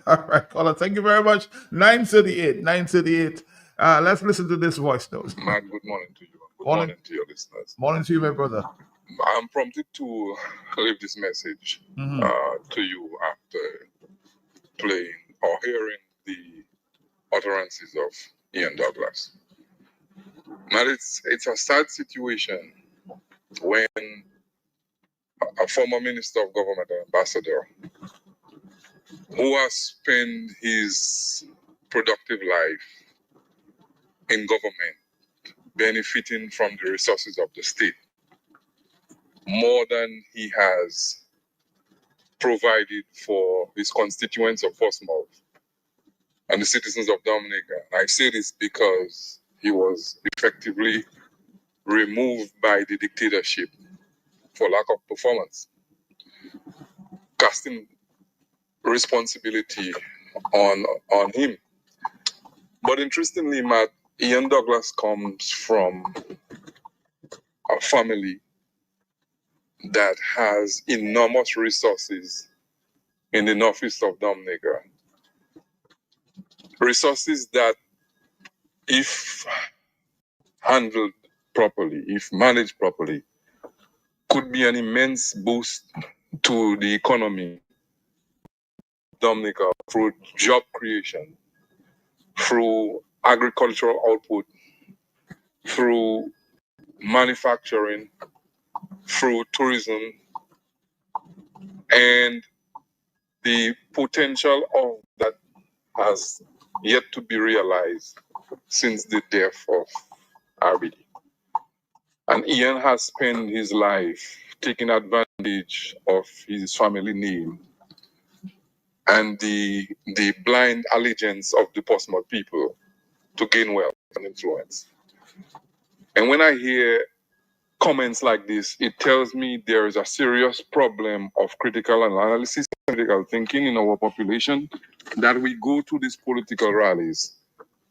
All right, caller. Thank you very much. 938. Let's listen to this voice note. Matt, good morning to you. Good morning to your listeners. Morning to you, my brother. I'm prompted to leave this message to you after playing or hearing the utterances of Ian Douglas. Matt, it's a sad situation when a former Minister of Government, an ambassador, who has spent his productive life in government, benefiting from the resources of the state, more than he has provided for his constituents of Portsmouth and the citizens of Dominica. I say this because he was effectively removed by the dictatorship for lack of performance, casting responsibility on him. But interestingly, Matt, Ian Douglas comes from a family that has enormous resources in the northeast of Dominica. Resources that, if handled properly, if managed properly, could be an immense boost to the economy of Dominica through job creation, through agricultural output, through manufacturing, through tourism, and the potential of that has yet to be realized since the death of RBD. And Ian has spent his life taking advantage of his family name and the blind allegiance of the Portsmouth people to gain wealth and influence. And when I hear comments like this, it tells me there is a serious problem of critical analysis, critical thinking in our population, that we go to these political rallies,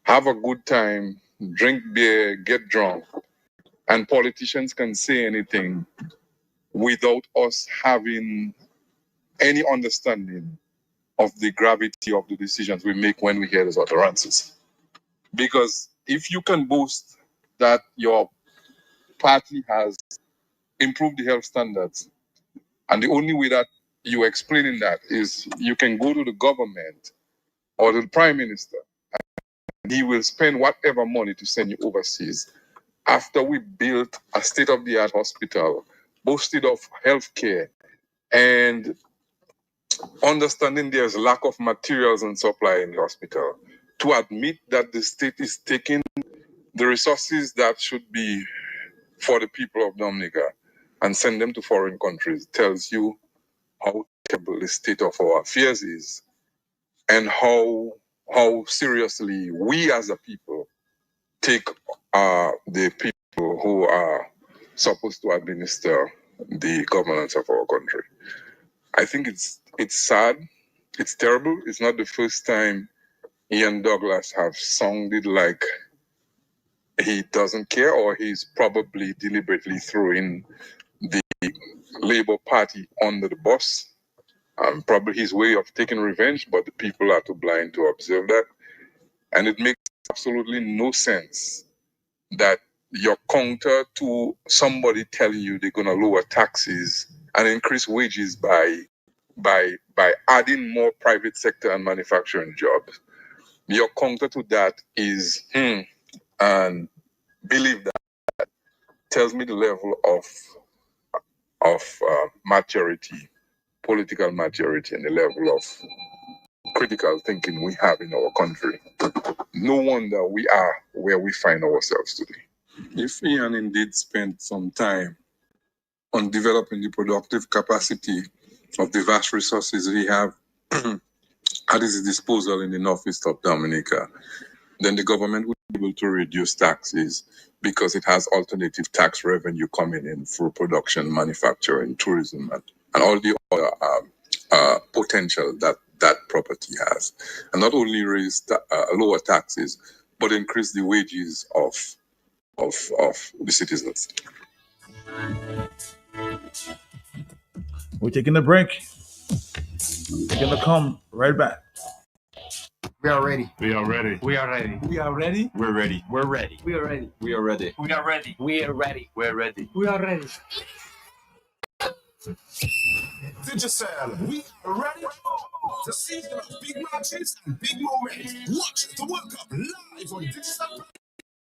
have a good time, drink beer, get drunk, and politicians can say anything without us having any understanding of the gravity of the decisions we make when we hear those utterances. Because if you can boast that your party has improved the health standards, and the only way that you explaining that is you can go to the government or the prime minister, and he will spend whatever money to send you overseas. After we built a state-of-the-art hospital, boasted of healthcare, and understanding there's lack of materials and supply in the hospital, to admit that the state is taking the resources that should be for the people of Dominica and send them to foreign countries tells you how terrible the state of our affairs is, and how seriously we as a people take the people who are supposed to administer the governance of our country. I think it's sad, it's terrible. It's not the first time Ian Douglas have sounded like he doesn't care, or he's probably deliberately throwing the Labour Party under the bus. Probably his way of taking revenge, but the people are too blind to observe that. And it makes absolutely no sense that your counter to somebody telling you they're going to lower taxes and increase wages by adding more private sector and manufacturing jobs. Your counter to that is, and believe that tells me the level of maturity, political maturity, and the level of critical thinking we have in our country. No wonder we are where we find ourselves today. If Ian indeed spent some time on developing the productive capacity of the vast resources we have at his disposal in the northeast of Dominica, then the government would be able to reduce taxes because it has alternative tax revenue coming in through production, manufacturing, tourism, and all the other potential that property has. And not only raise lower taxes, but increase the wages of the citizens. We're taking a break. We're going to come right back. We are ready. We are ready. We are ready. We are ready. We're ready. We're ready. We are ready. We are ready. We are ready. We are ready. We're ready. We are ready. Digicel, we are ready to see the big matches and big moments. Watch the World Cup live on Digicel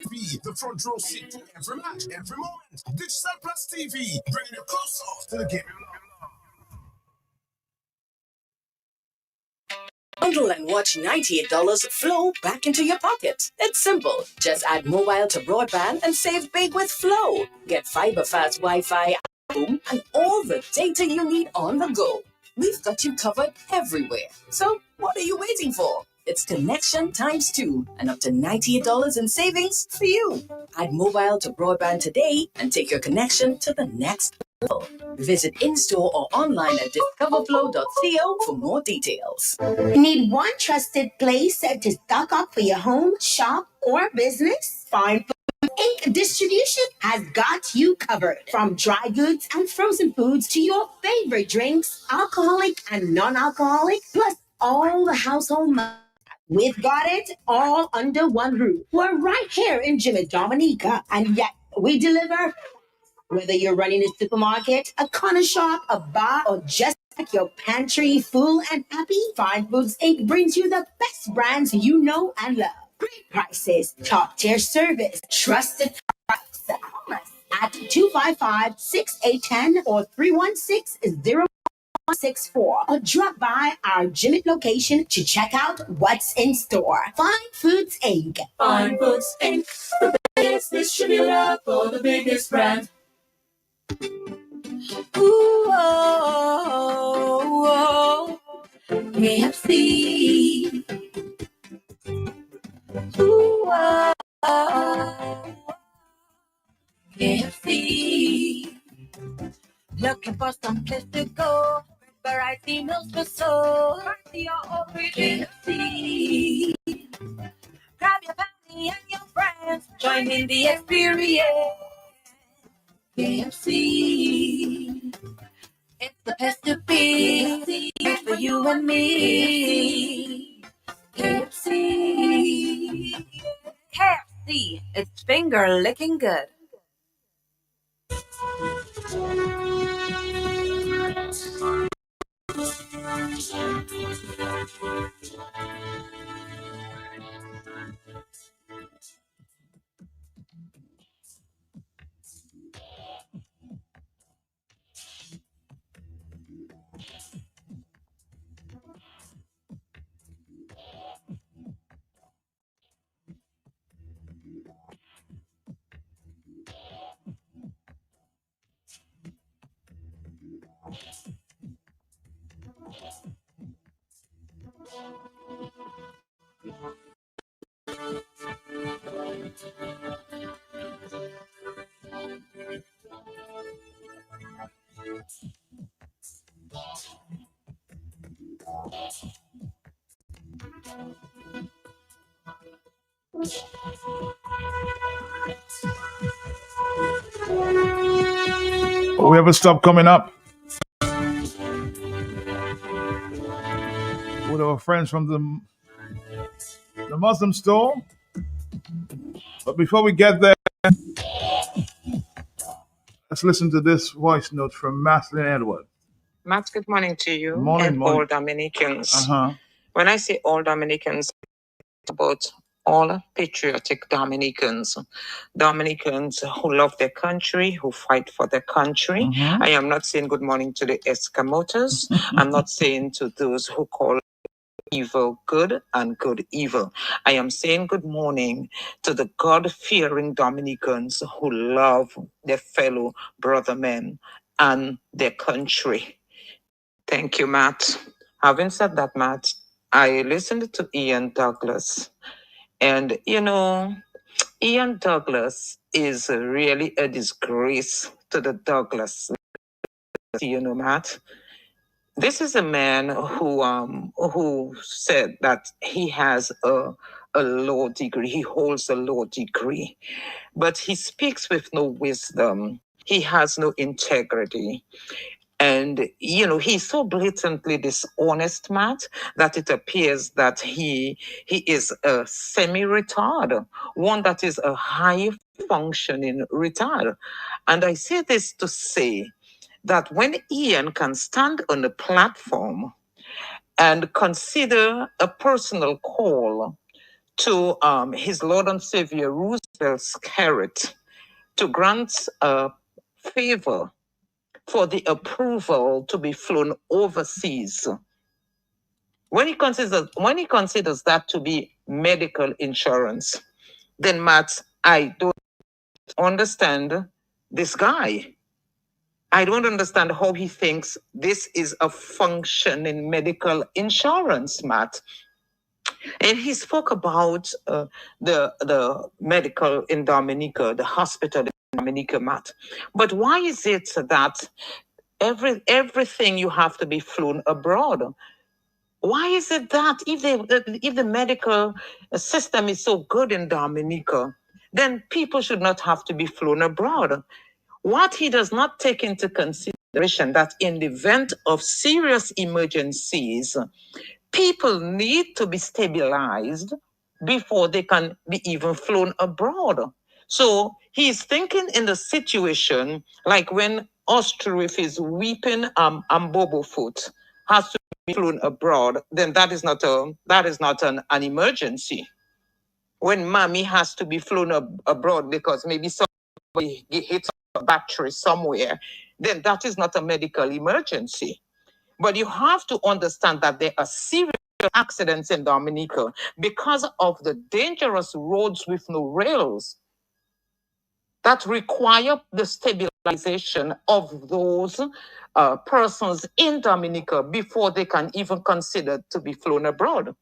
TV. The front row seat to every match, every moment. Digicel Plus TV, bringing you closer to the game. Bundle and watch $98 flow back into your pocket. It's simple. Just add mobile to broadband and save big with Flow. Get fiber fast Wi-Fi, boom, and all the data you need on the go. We've got you covered everywhere. So what are you waiting for? It's connection times 2 and up to $98 in savings for you. Add mobile to broadband today and take your connection to the next Visit in-store or online at discoverflow.co for more details. Need one trusted place to stock up for your home, shop, or business? Fine Foods Inc. Distribution has got you covered. From dry goods and frozen foods to your favorite drinks, alcoholic and non-alcoholic, plus all the household. We've got it all under one roof. We're right here in Jimmy Dominica, and yet we deliver. Whether you're running a supermarket, a corner shop, a bar, or just like your pantry full and happy, Fine Foods Inc. brings you the best brands you know and love. Great prices, top tier service, trusted products. Call us at 255-6810 or 316-0164 or drop by our Jimmy location to check out what's in store. Fine Foods Inc. Fine Foods Inc. The biggest distributor for the biggest brand. Ooh, oh, KFC. Ooh, oh, KFC. Looking for some place to go. Variety meals for soul. KFC. Grab your family and your friends. Join in the experience. KFC. It's the place to be. It's for you and me. KFC. KFC, it's finger licking good. We have a stop coming up with our friends from the Muslim store. But before we get there, let's listen to this voice note from Maslin Edward. Matt, good morning to you Morning, and morning. all Dominicans. Uh-huh. When I say all Dominicans, it's about all patriotic Dominicans, Dominicans who love their country, who fight for their country. Mhm. I am not saying good morning to the Escamotas. I'm not saying to those who call evil good and good evil. I am saying good morning to the God-fearing Dominicans who love their fellow brother men and their country. Thank you, Matt. Having said that, Matt, I listened to Ian Douglas. And, you know, Ian Douglas is really a disgrace to the Douglas. You know, Matt. This is a man who said that he has a law degree. He holds a law degree, but he speaks with no wisdom. He has no integrity. And, you know, he's so blatantly dishonest, Matt, that it appears that he is a semi-retard, one that is a high-functioning retard. And I say this to say that when Ian can stand on a platform and consider a personal call to his Lord and Savior Roosevelt Skerritt to grant a favor for the approval to be flown overseas, when he considers that to be medical insurance, then Matt, I don't understand this guy. I don't understand how he thinks this is a functioning medical insurance, Matt. And he spoke about the medical in Dominica, the hospital in Dominica, Matt. But why is it that everything you have to be flown abroad? Why is it that if the medical system is so good in Dominica, then people should not have to be flown abroad? What he does not take into consideration that in the event of serious emergencies, people need to be stabilized before they can be even flown abroad. So he's thinking in the situation like when Austria with his weeping Ambobo foot has to be flown abroad, then that is not an emergency. When mommy has to be flown abroad because maybe somebody hits a battery somewhere, then that is not a medical emergency. But you have to understand that there are serious accidents in Dominica because of the dangerous roads with no rails that require the stabilization of those persons in Dominica before they can even consider to be flown abroad.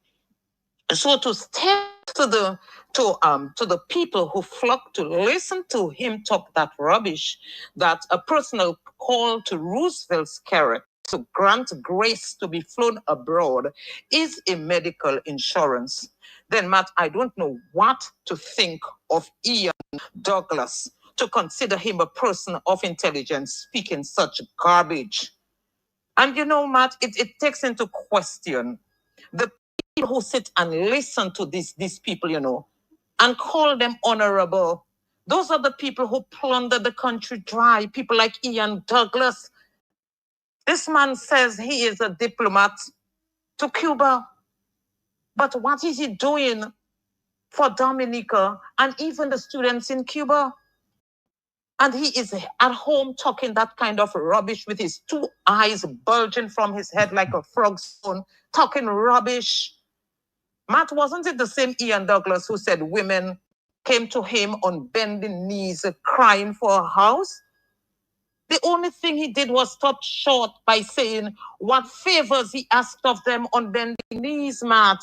So to step to the people who flock to listen to him talk that rubbish, that a personal call to Roosevelt's character to grant grace to be flown abroad is a medical insurance, then Matt, I don't know what to think of Ian Douglas to consider him a person of intelligence speaking such garbage. And you know, Matt, it takes into question the people who sit and listen to these people, you know, and call them honorable. Those are the people who plunder the country dry, people like Ian Douglas. This man says he is a diplomat to Cuba. But what is he doing for Dominica and even the students in Cuba? And he is at home talking that kind of rubbish with his two eyes bulging from his head like a frog's bone, talking rubbish. Matt, wasn't it the same Ian Douglas who said women came to him on bending knees crying for a house? The only thing he did was stop short by saying what favors he asked of them on bending knees, Matt.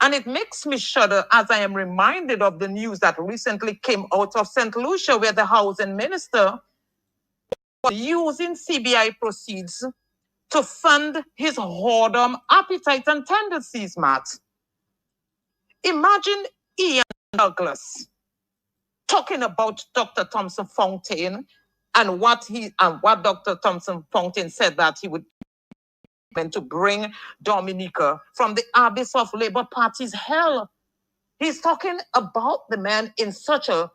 And it makes me shudder as I am reminded of the news that recently came out of St. Lucia, where the housing minister was using CBI proceeds to fund his whoredom appetites and tendencies, Matt. Imagine Ian Douglas talking about Dr. Thompson Fontaine and what Dr. Thompson Fontaine said that he would to bring Dominica from the abyss of Labour Party's hell. He's talking about the man in such a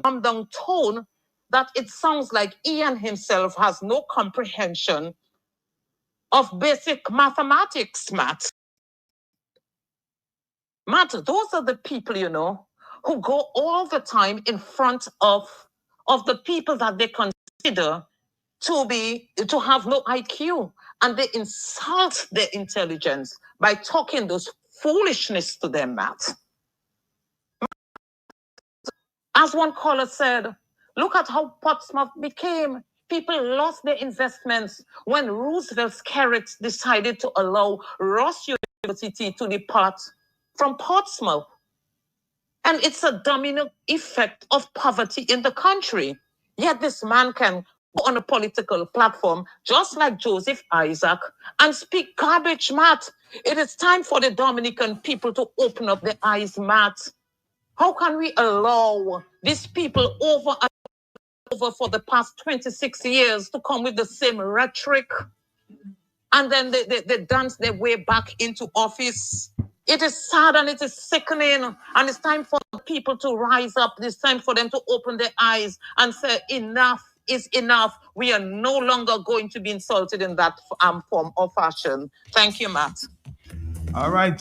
dumbed down tone that it sounds like Ian himself has no comprehension of basic mathematics, Matt. Matt, those are the people, you know, who go all the time in front of the people that they consider to have no IQ, and they insult their intelligence by talking those foolishness to them, Matt. As one caller said, look at how Portsmouth became. People lost their investments when Roosevelt's carrots decided to allow Ross University to depart from Portsmouth. And it's a domino effect of poverty in the country. Yet this man can go on a political platform just like Joseph Isaac and speak garbage, Matt. It is time for the Dominican people to open up their eyes, Matt. How can we allow these people over and over for the past 26 years to come with the same rhetoric and then they dance their way back into office? It is sad and it is sickening, and it's time for people to rise up. It's time for them to open their eyes and say, enough is enough. We are no longer going to be insulted in that form or fashion. Thank you, Matt. All right.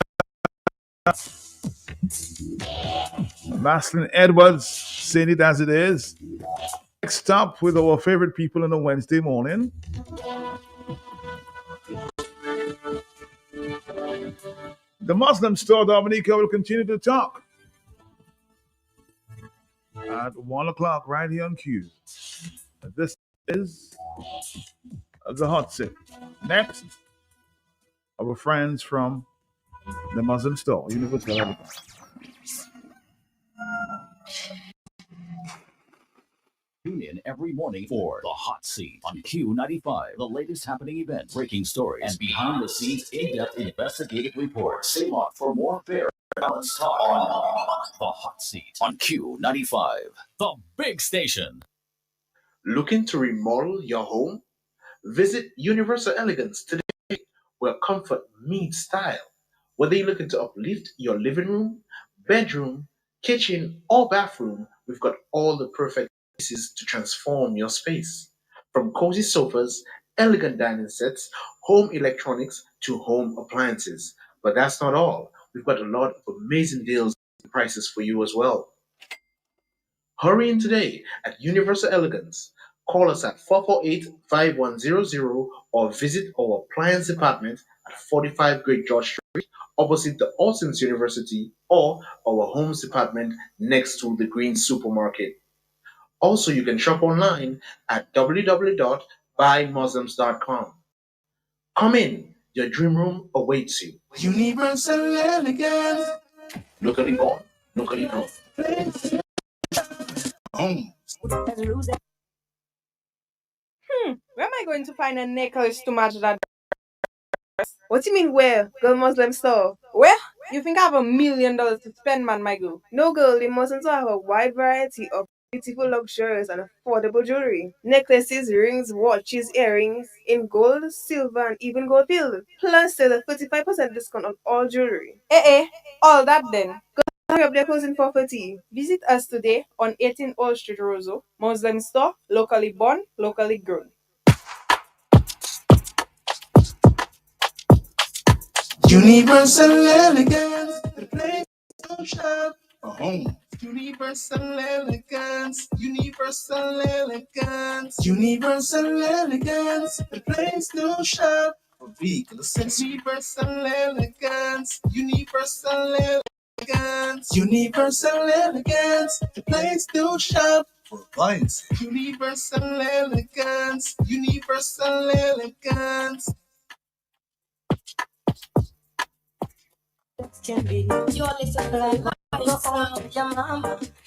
Maslin Edwards saying it as it is. Next up with our favorite people on a Wednesday morning. The Muslim Store Dominica will continue to talk at 1 o'clock right here on Q. This is the Hot Seat. Next, our friends from the Muslim Store, Universal Habitat. in every morning for The Hot Seat on Q95. The latest happening events, breaking stories, and behind the scenes in-depth investigative reports. Stay locked for more fair and balanced talk on The Hot Seat on Q95. The big station. Looking to remodel your home? Visit Universal Elegance today, where comfort meets style. Whether you're looking to uplift your living room, bedroom, kitchen, or bathroom, we've got all the perfect pieces to transform your space. From cozy sofas, elegant dining sets, home electronics, to home appliances. But that's not all. We've got a lot of amazing deals and prices for you as well. Hurry in today at Universal Elegance. Call us at 448-5100 or visit our appliance department at 45 Great George Street, opposite the Austin's University, or our homes department next to the Green Supermarket. Also, you can shop online at www.buymuslims.com. Come in, your dream room awaits you. Universal Elegance. Locally born, locally known. Home. Where am I going to find a necklace to match that dress? What do you mean where? Girl Muslim store. Where? You think I have $1 million to spend, man, my girl? No, girl, the Muslims have a wide variety of beautiful, luxurious, and affordable jewelry. Necklaces, rings, watches, earrings in gold, silver, and even gold filled. Plus, there's a 35% discount on all jewelry. All that then. Hurry up, they're closing for 30. Visit us today on 18 Old Street, Roseau. Muslim store, locally born, locally grown. Universal Elegance. The place to shop for home. Universal Elegance. Universal Elegance. Universal Elegance. The place to shop for vehicle accessories. Universal Elegance. Universal Elegance. Universal Elegance. The place to shop for appliances. Universal Elegance. Universal Elegance. Can be your little life. Go home to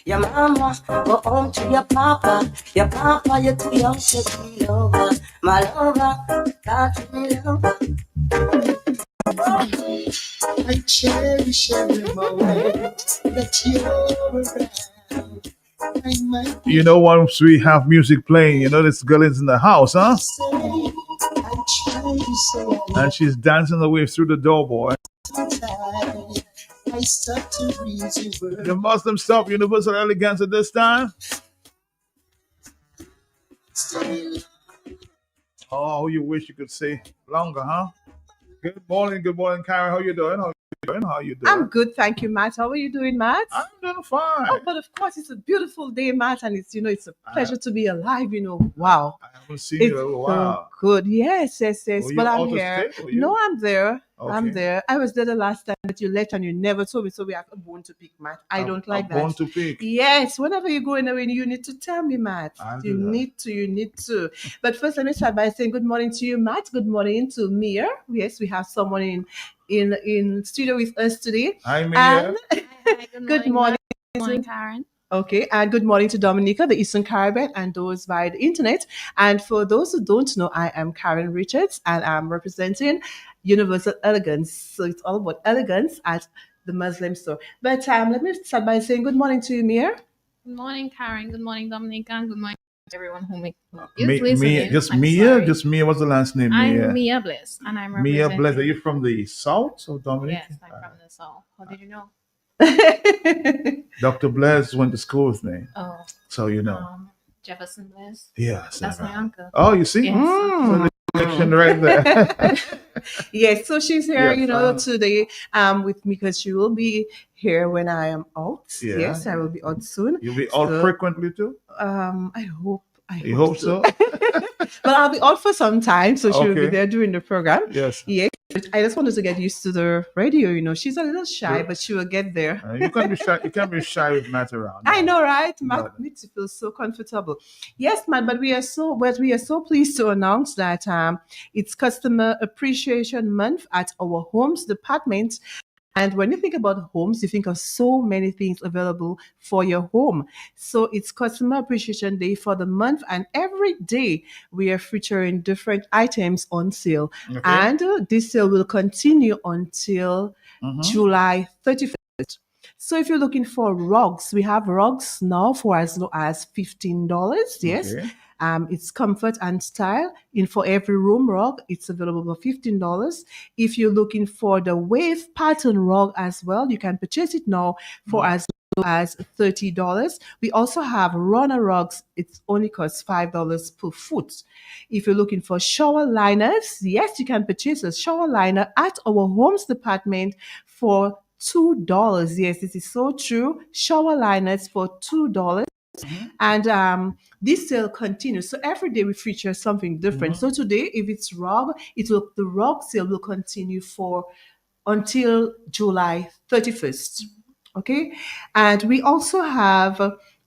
your mama, go home to your papa, you're too young to be lover, my lover, got to be lover. I cherish every moment that you're around. You know, once we have music playing, you know, this girl is in the house, huh? And she's dancing her way through the door, boy. The Muslim stop Universal Elegance at this time. Oh, you wish you could say longer, huh? Good morning, Karen. How you doing? How you doing? I'm good, thank you, Matt. How are you doing, Matt? I'm doing fine. Oh, but of course, it's a beautiful day, Matt, and it's it's a pleasure to be alive. Wow. I haven't seen you in a while. So good. Yes. Were But you I'm out of here. state? No, I'm there. Okay. I'm there. I was there the last time that you left, and you never told me. So we have a bone to pick, Matt. I don't like that. Bone to pick. Yes. Whenever you go anywhere, you need to tell me, Matt. You need to. But first, let me start by saying good morning to you, Matt. Good morning to Mia. Yes, we have someone in studio with us today. Hi, Mia. And Good morning. Good morning, Karen. Okay, and good morning to Dominica, the Eastern Caribbean, and those via the internet. And for those who don't know, I am Karen Richards, and I'm representing Universal Elegance. So it's all about elegance at the Muslim store. But let me start by saying good morning to you, Mia. Good morning, Karen. Good morning, Dominica. And good morning to everyone who makes Mia, just Mia. What's the last name? I'm Mia Bliss, and I'm representing. Mia Bliss. Are you from the South or Dominica? Yes, I'm from the South. How did you know? Dr. Bliss went to school with me. Oh. So you know. Jefferson Bliss. Yes. That's my uncle. Oh, you see? Yes. So the connection right there. Yes, so she's here, Yes, today with me because she will be here when I am out. Yeah. Yes, I will be out soon. You'll be out frequently too? I hope. You hope so? But I'll be out for some time, so she will be Okay. there during the program. Yes. Yes. I just wanted to get used to the radio, She's a little shy, Sure. but she will get there. You can't be shy. You can't be shy with Matt around. I know, right? Matt But- needs to feel so comfortable. Yes, Matt, but we are so pleased to announce that it's Customer Appreciation Month at our homes department. And when you think about homes, you think of so many things available for your home. So it's Customer Appreciation Day for the month, and every day we are featuring different items on sale. Okay. And this sale will continue until July 31st. So if you're looking for rugs, we have rugs now for as low as $15. Yes. Okay. It's comfort and style. In for every room rug, it's available for $15. If you're looking for the wave pattern rug as well, you can purchase it now for as low as $30. We also have runner rugs. It only costs $5 per foot. If you're looking for shower liners, yes, you can purchase a shower liner at our homes department for $2. Yes, this is so true. Shower liners for $2. And this sale continues. So every day we feature something different. So today, if it's rug, the rug sale will continue for until July 31st. Okay, and we also have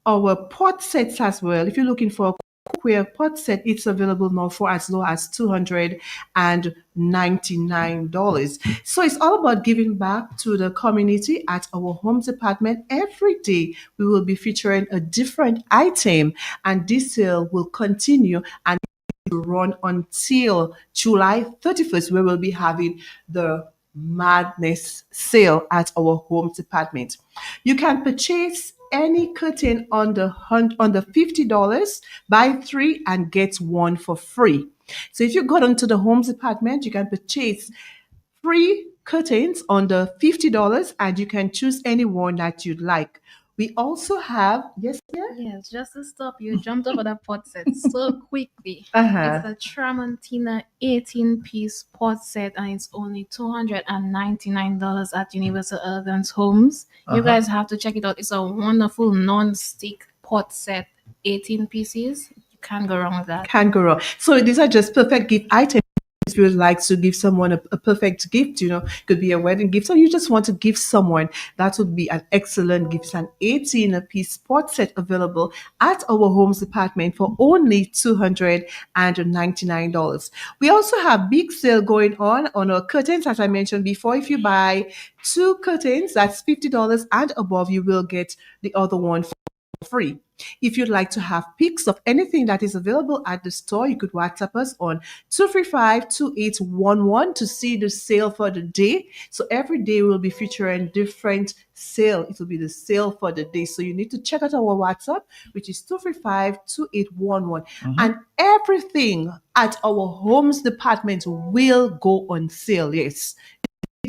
our pot sets as well. If you're looking for a cookware pot set, it's available now for as low as $299. So it's all about giving back to the community at our home department. Every day we will be featuring a different item, and this sale will continue and will run until July 31st, where we'll be having the madness sale at our home department. You can purchase any curtain under $50, buy 3 and get 1 for free. So if you go onto the homes department, you can purchase free curtains under $50 and you can choose any one that you'd like. We also have, yes, yeah? Yes, just to stop you, jumped over that pot set so quickly. Uh-huh. It's a Tramontina 18-piece pot set, and it's only $299 at Universal Elegance Homes. You guys have to check it out. It's a wonderful non-stick pot set, 18 pieces. You can't go wrong with that. Can't go wrong. So these are just perfect gift items. If you would like to give someone a perfect gift, could be a wedding gift, or you just want to give someone, that would be an excellent gift. It's an 18-piece pot set available at our homes department for only $299. We also have big sale going on our curtains, as I mentioned before. If you buy 2 curtains, that's $50 and above, you will get the other one for free. If you'd like to have pics of anything that is available at the store, you could WhatsApp us on 235-2811 to see the sale for the day. So every day we'll be featuring different sale. It will be the sale for the day. So you need to check out our WhatsApp, which is 235-2811. And everything at our homes department will go on sale. Yes.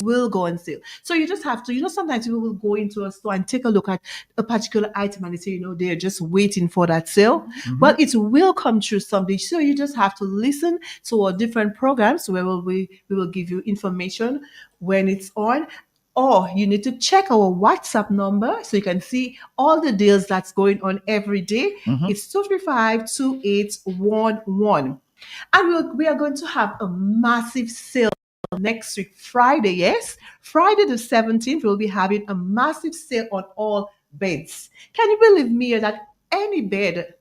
Will go on sale. So you just have to, sometimes people will go into a store and take a look at a particular item and they say, they're just waiting for that sale. But it will come true someday. So you just have to listen to our different programs where we will give you information when it's on. Or you need to check our WhatsApp number so you can see all the deals that's going on every day. It's 235-2811. And we are going to have a massive sale next week, Friday, yes? Friday the 17th, we'll be having a massive sale on all beds. Can you believe me that any bed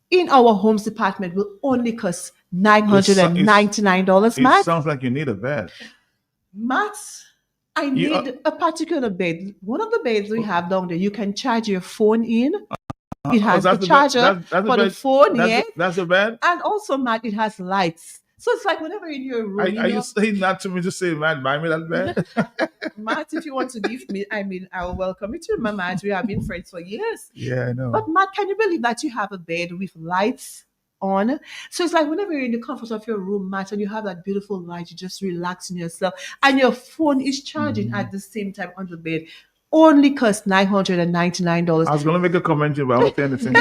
in our homes department will only cost $999, Matt? It sounds like you need a bed. Matt, I need a particular bed. One of the beds we have down there, you can charge your phone in. It has a charger for the phone, yes? That's a bed? And also, Matt, it has lights. So it's like whenever you're in your room. Are you saying that to me to say, man, buy me that bed? Matt, if you want to gift me, I will welcome you to my Matt. We have been friends for years. Yeah, I know. But Matt, can you believe that you have a bed with lights on? So it's like whenever you're in the comfort of your room, Matt, and you have that beautiful light, you just relaxing yourself, and your phone is charging at the same time on the bed. Only cost $999. I was going to make a comment, but I won't say anything.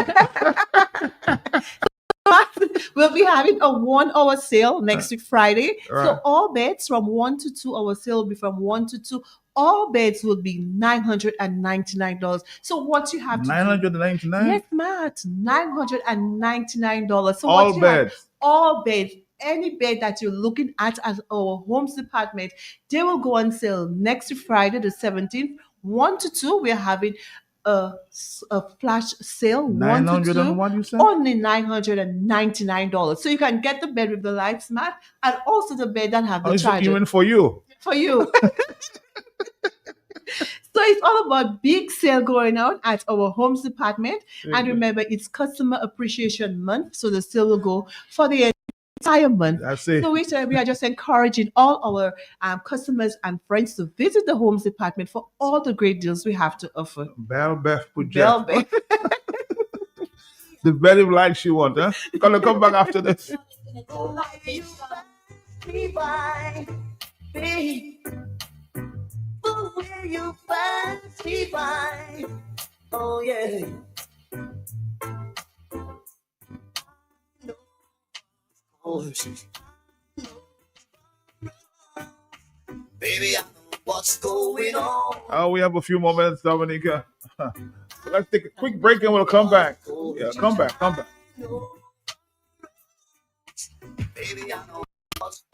We'll be having a 1-hour sale next week, Friday. Right. So all beds from 1 to 2, our sale will be from 1 to 2. All beds will be $999. So what you have to $999? Yes, Matt, $999. So all beds. All beds. Any bed that you're looking at our homes department, they will go on sale next Friday, the 17th, 1 to 2. We're having a flash sale, 1 to 2, only $999. So you can get the bed with the lights, Matt, and also the bed that have the charger. Even for you. For you. it's all about big sale going on at our homes department. And Big- remember, it's Customer Appreciation Month, so the sale will go for the entire month. That's it. So we are just encouraging all our customers and friends to visit the homes department for all the great deals we have to offer. Bell Beth Project. Bell Beth. The very light she want, huh? Gonna come back after this. Where you find me fine. Oh yeah. Oh, baby, I know what's going on. Oh, we have a few more minutes, Dominica. Let's take a quick break and we'll come back. Yeah, come back. Baby, I know what's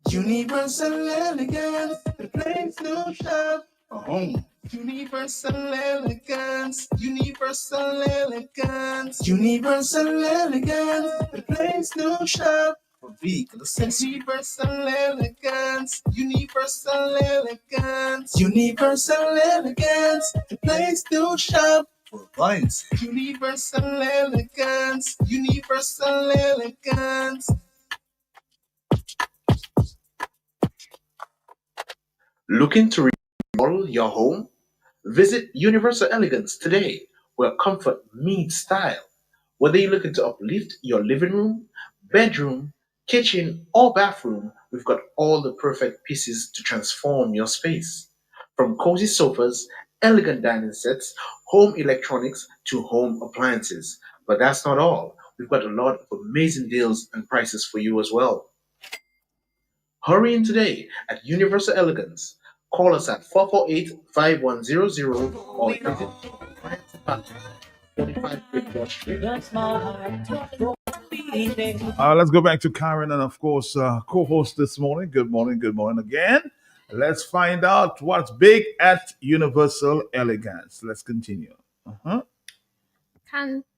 Universal Elegance, the place no shop for home. Universal Elegance, Universal Elegance, Universal Elegance, the place no shop for vehicles. Universal Elegance, Universal Elegance, Universal Elegance, the place no shop for vines. Universal Elegance, Universal Elegance. Looking to remodel your home? Visit Universal Elegance today, where comfort meets style. Whether you're looking to uplift your living room, bedroom, kitchen, or bathroom, we've got all the perfect pieces to transform your space. From cozy sofas, elegant dining sets, home electronics, to home appliances. But that's not all. We've got a lot of amazing deals and prices for you as well. Hurry in today at Universal Elegance. Call us at 448-5100 or visit 45 Great Street. Let's go back to Karen and, of course, co-host this morning. Good morning again. Let's find out what's big at Universal Elegance. Let's continue.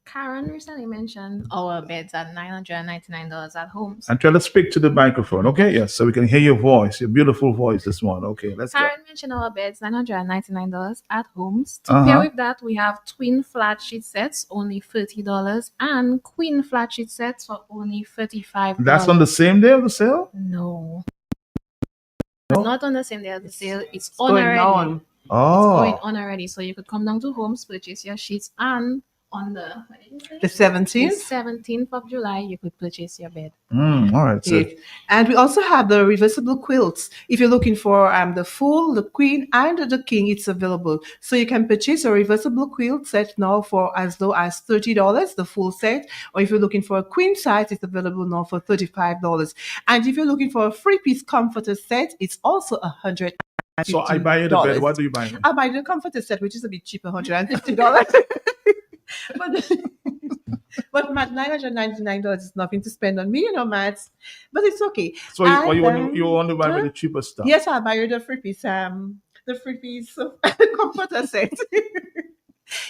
Karen recently mentioned our beds at $999 at homes. And try to speak to the microphone, okay? Yes, so we can hear your voice, your beautiful voice this morning. Okay, let's go. Karen mentioned our beds $999 at homes. To pair with that, we have twin flat sheet sets, only $30, and queen flat sheet sets for only $35. That's on the same day of the sale? No. Not on the same day of the sale. It's on going already. on. Oh. It's going on already. So you could come down to homes, purchase your sheets, and on the 17th? 17th of July, you could purchase your bed. All right. So Yes. And we also have the reversible quilts. If you're looking for the full, the queen, and the king, it's available. So you can purchase a reversible quilt set now for as low as $30, the full set. Or if you're looking for a queen size, it's available now for $35. And if you're looking for a three-piece comforter set, it's also $150. So I buy you the bed. What do you buy me? I buy the comforter set, which is a bit cheaper, $150. but Matt, $999 is nothing to spend on me, Matt. But it's okay. So And, you want to buy me the cheaper stuff? Yes, I'll buy you the three-piece comforter set.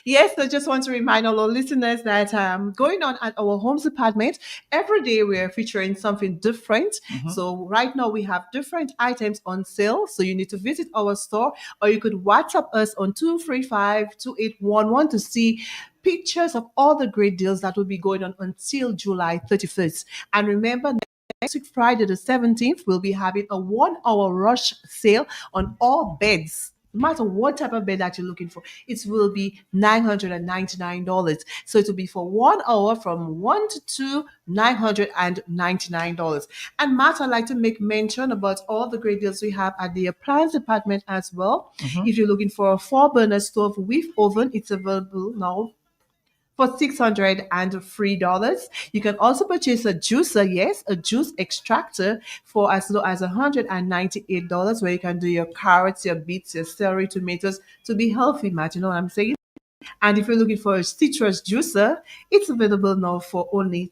Yes, I just want to remind all our listeners that going on at our homes department, every day we are featuring something different. So right now we have different items on sale. So you need to visit our store, or you could WhatsApp us on 235-2811 to see pictures of all the great deals that will be going on until July 31st. And remember, next week, Friday the 17th, we'll be having a 1-hour rush sale on all beds. No matter what type of bed that you're looking for, it will be $999. So it will be for 1 hour from 1 to 2, $999. And Matt, I'd like to make mention about all the great deals we have at the appliance department as well. If you're looking for a 4-burner stove with oven, it's available now for $603. You can also purchase a juicer, yes, a juice extractor for as low as $198, where you can do your carrots, your beets, your celery, tomatoes to be healthy, Matt. You know what I'm saying? And if you're looking for a citrus juicer, it's available now for only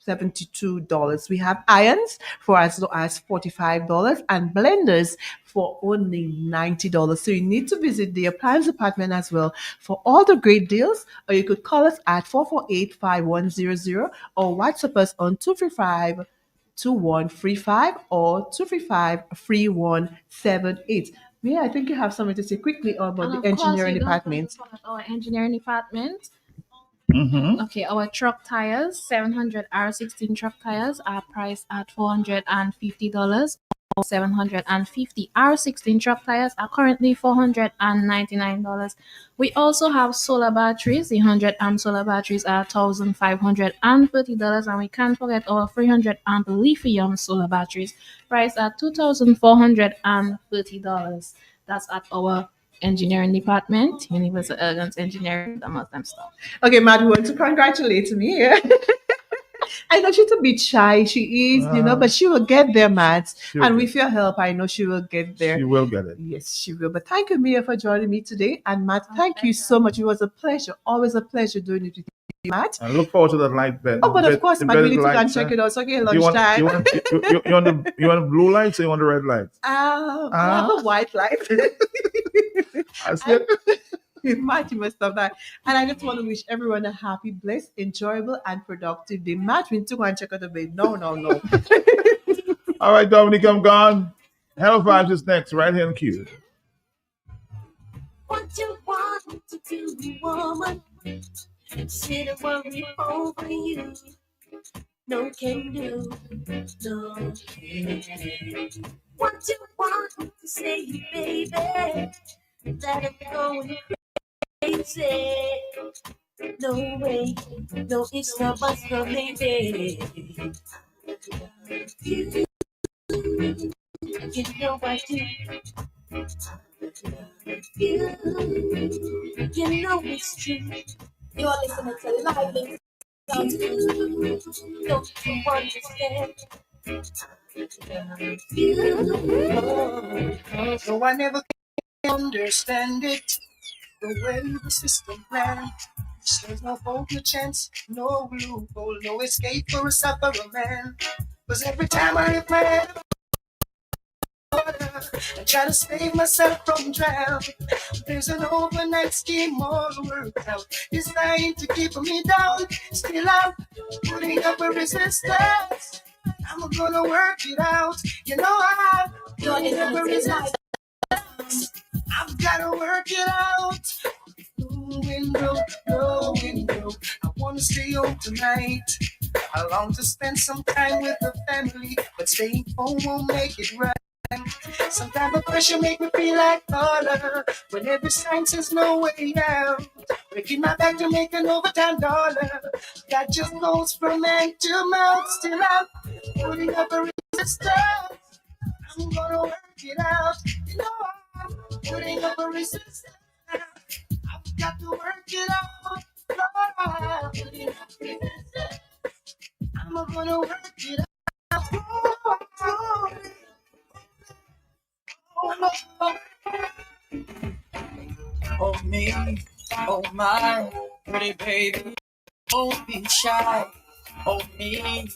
$72. We have irons for as low as $45 and blenders for only $90. So you need to visit the appliance department as well for all the great deals, or you could call us at 448-5100 or WhatsApp us on 2135 or 235-3178. Mia, I think you have something to say quickly about And the of course, engineering we don't department. forget about our engineering department. Mm-hmm. Okay, our truck tires, 700 R16 truck tires are priced at $450. 750 R16 truck tires are currently $499. We also have solar batteries. The 100 amp solar batteries are $1,530, and we can't forget our 300 amp lithium solar batteries priced at $2,430. That's at our engineering department, Universal Elegance Engineering, the Muslim stuff. Okay, Matt, we want to congratulate me. I know she's a bit shy. She is, but she will get there, Matt. And with your help, I know she will get there. She will get it. Yes, she will. But thank you, Mia, for joining me today. And Matt, thank you so much. It was a pleasure. Always a pleasure doing it with you, Matt. I look forward to that light bed. Oh, but of course, Matt, we need to go and check it out. So, okay, lunchtime. You want the blue lights or you want the red lights? I have a white light. That's it. Matt, you must have that. And I just want to wish everyone a happy, blessed, enjoyable, and productive day. Matt, we need to go and check out the bed. No. All right, Dominique, I'm gone. Hell Vibes is next, right here in Q. What you want to do, woman? Sit and worry over you. No can do, no can. What you want to say, baby? That I'm going crazy. No way, no, it's not but no, baby. You know I do. You know it's true. You're listening to Lively. Don't you understand? So I never can understand it. The way the system planned. There's no hope, no chance, no loophole, no escape for a sufferer man. Cause every time I lift my head I try to save myself from drown. There's an overnight scheme all worked out, designed to keep me down. Still I'm putting up a resistance. I'm gonna work it out. You know I'm putting up a resistance. I've gotta work it out. No window. I wanna stay home tonight. I long to spend some time with the family, but staying home won't make it right. Sometimes the pressure make me feel like dollar when every sign says no way out. Breaking my back to make an overtime dollar. That just goes from hand to mouth. Still I'm putting up a resistance. I'm gonna work it out. You know I'm putting up a resistance. I've got to work it out. I'm putting up a resistance. I'm gonna work it out. Oh me, oh my, pretty baby, don't be shy. Oh me,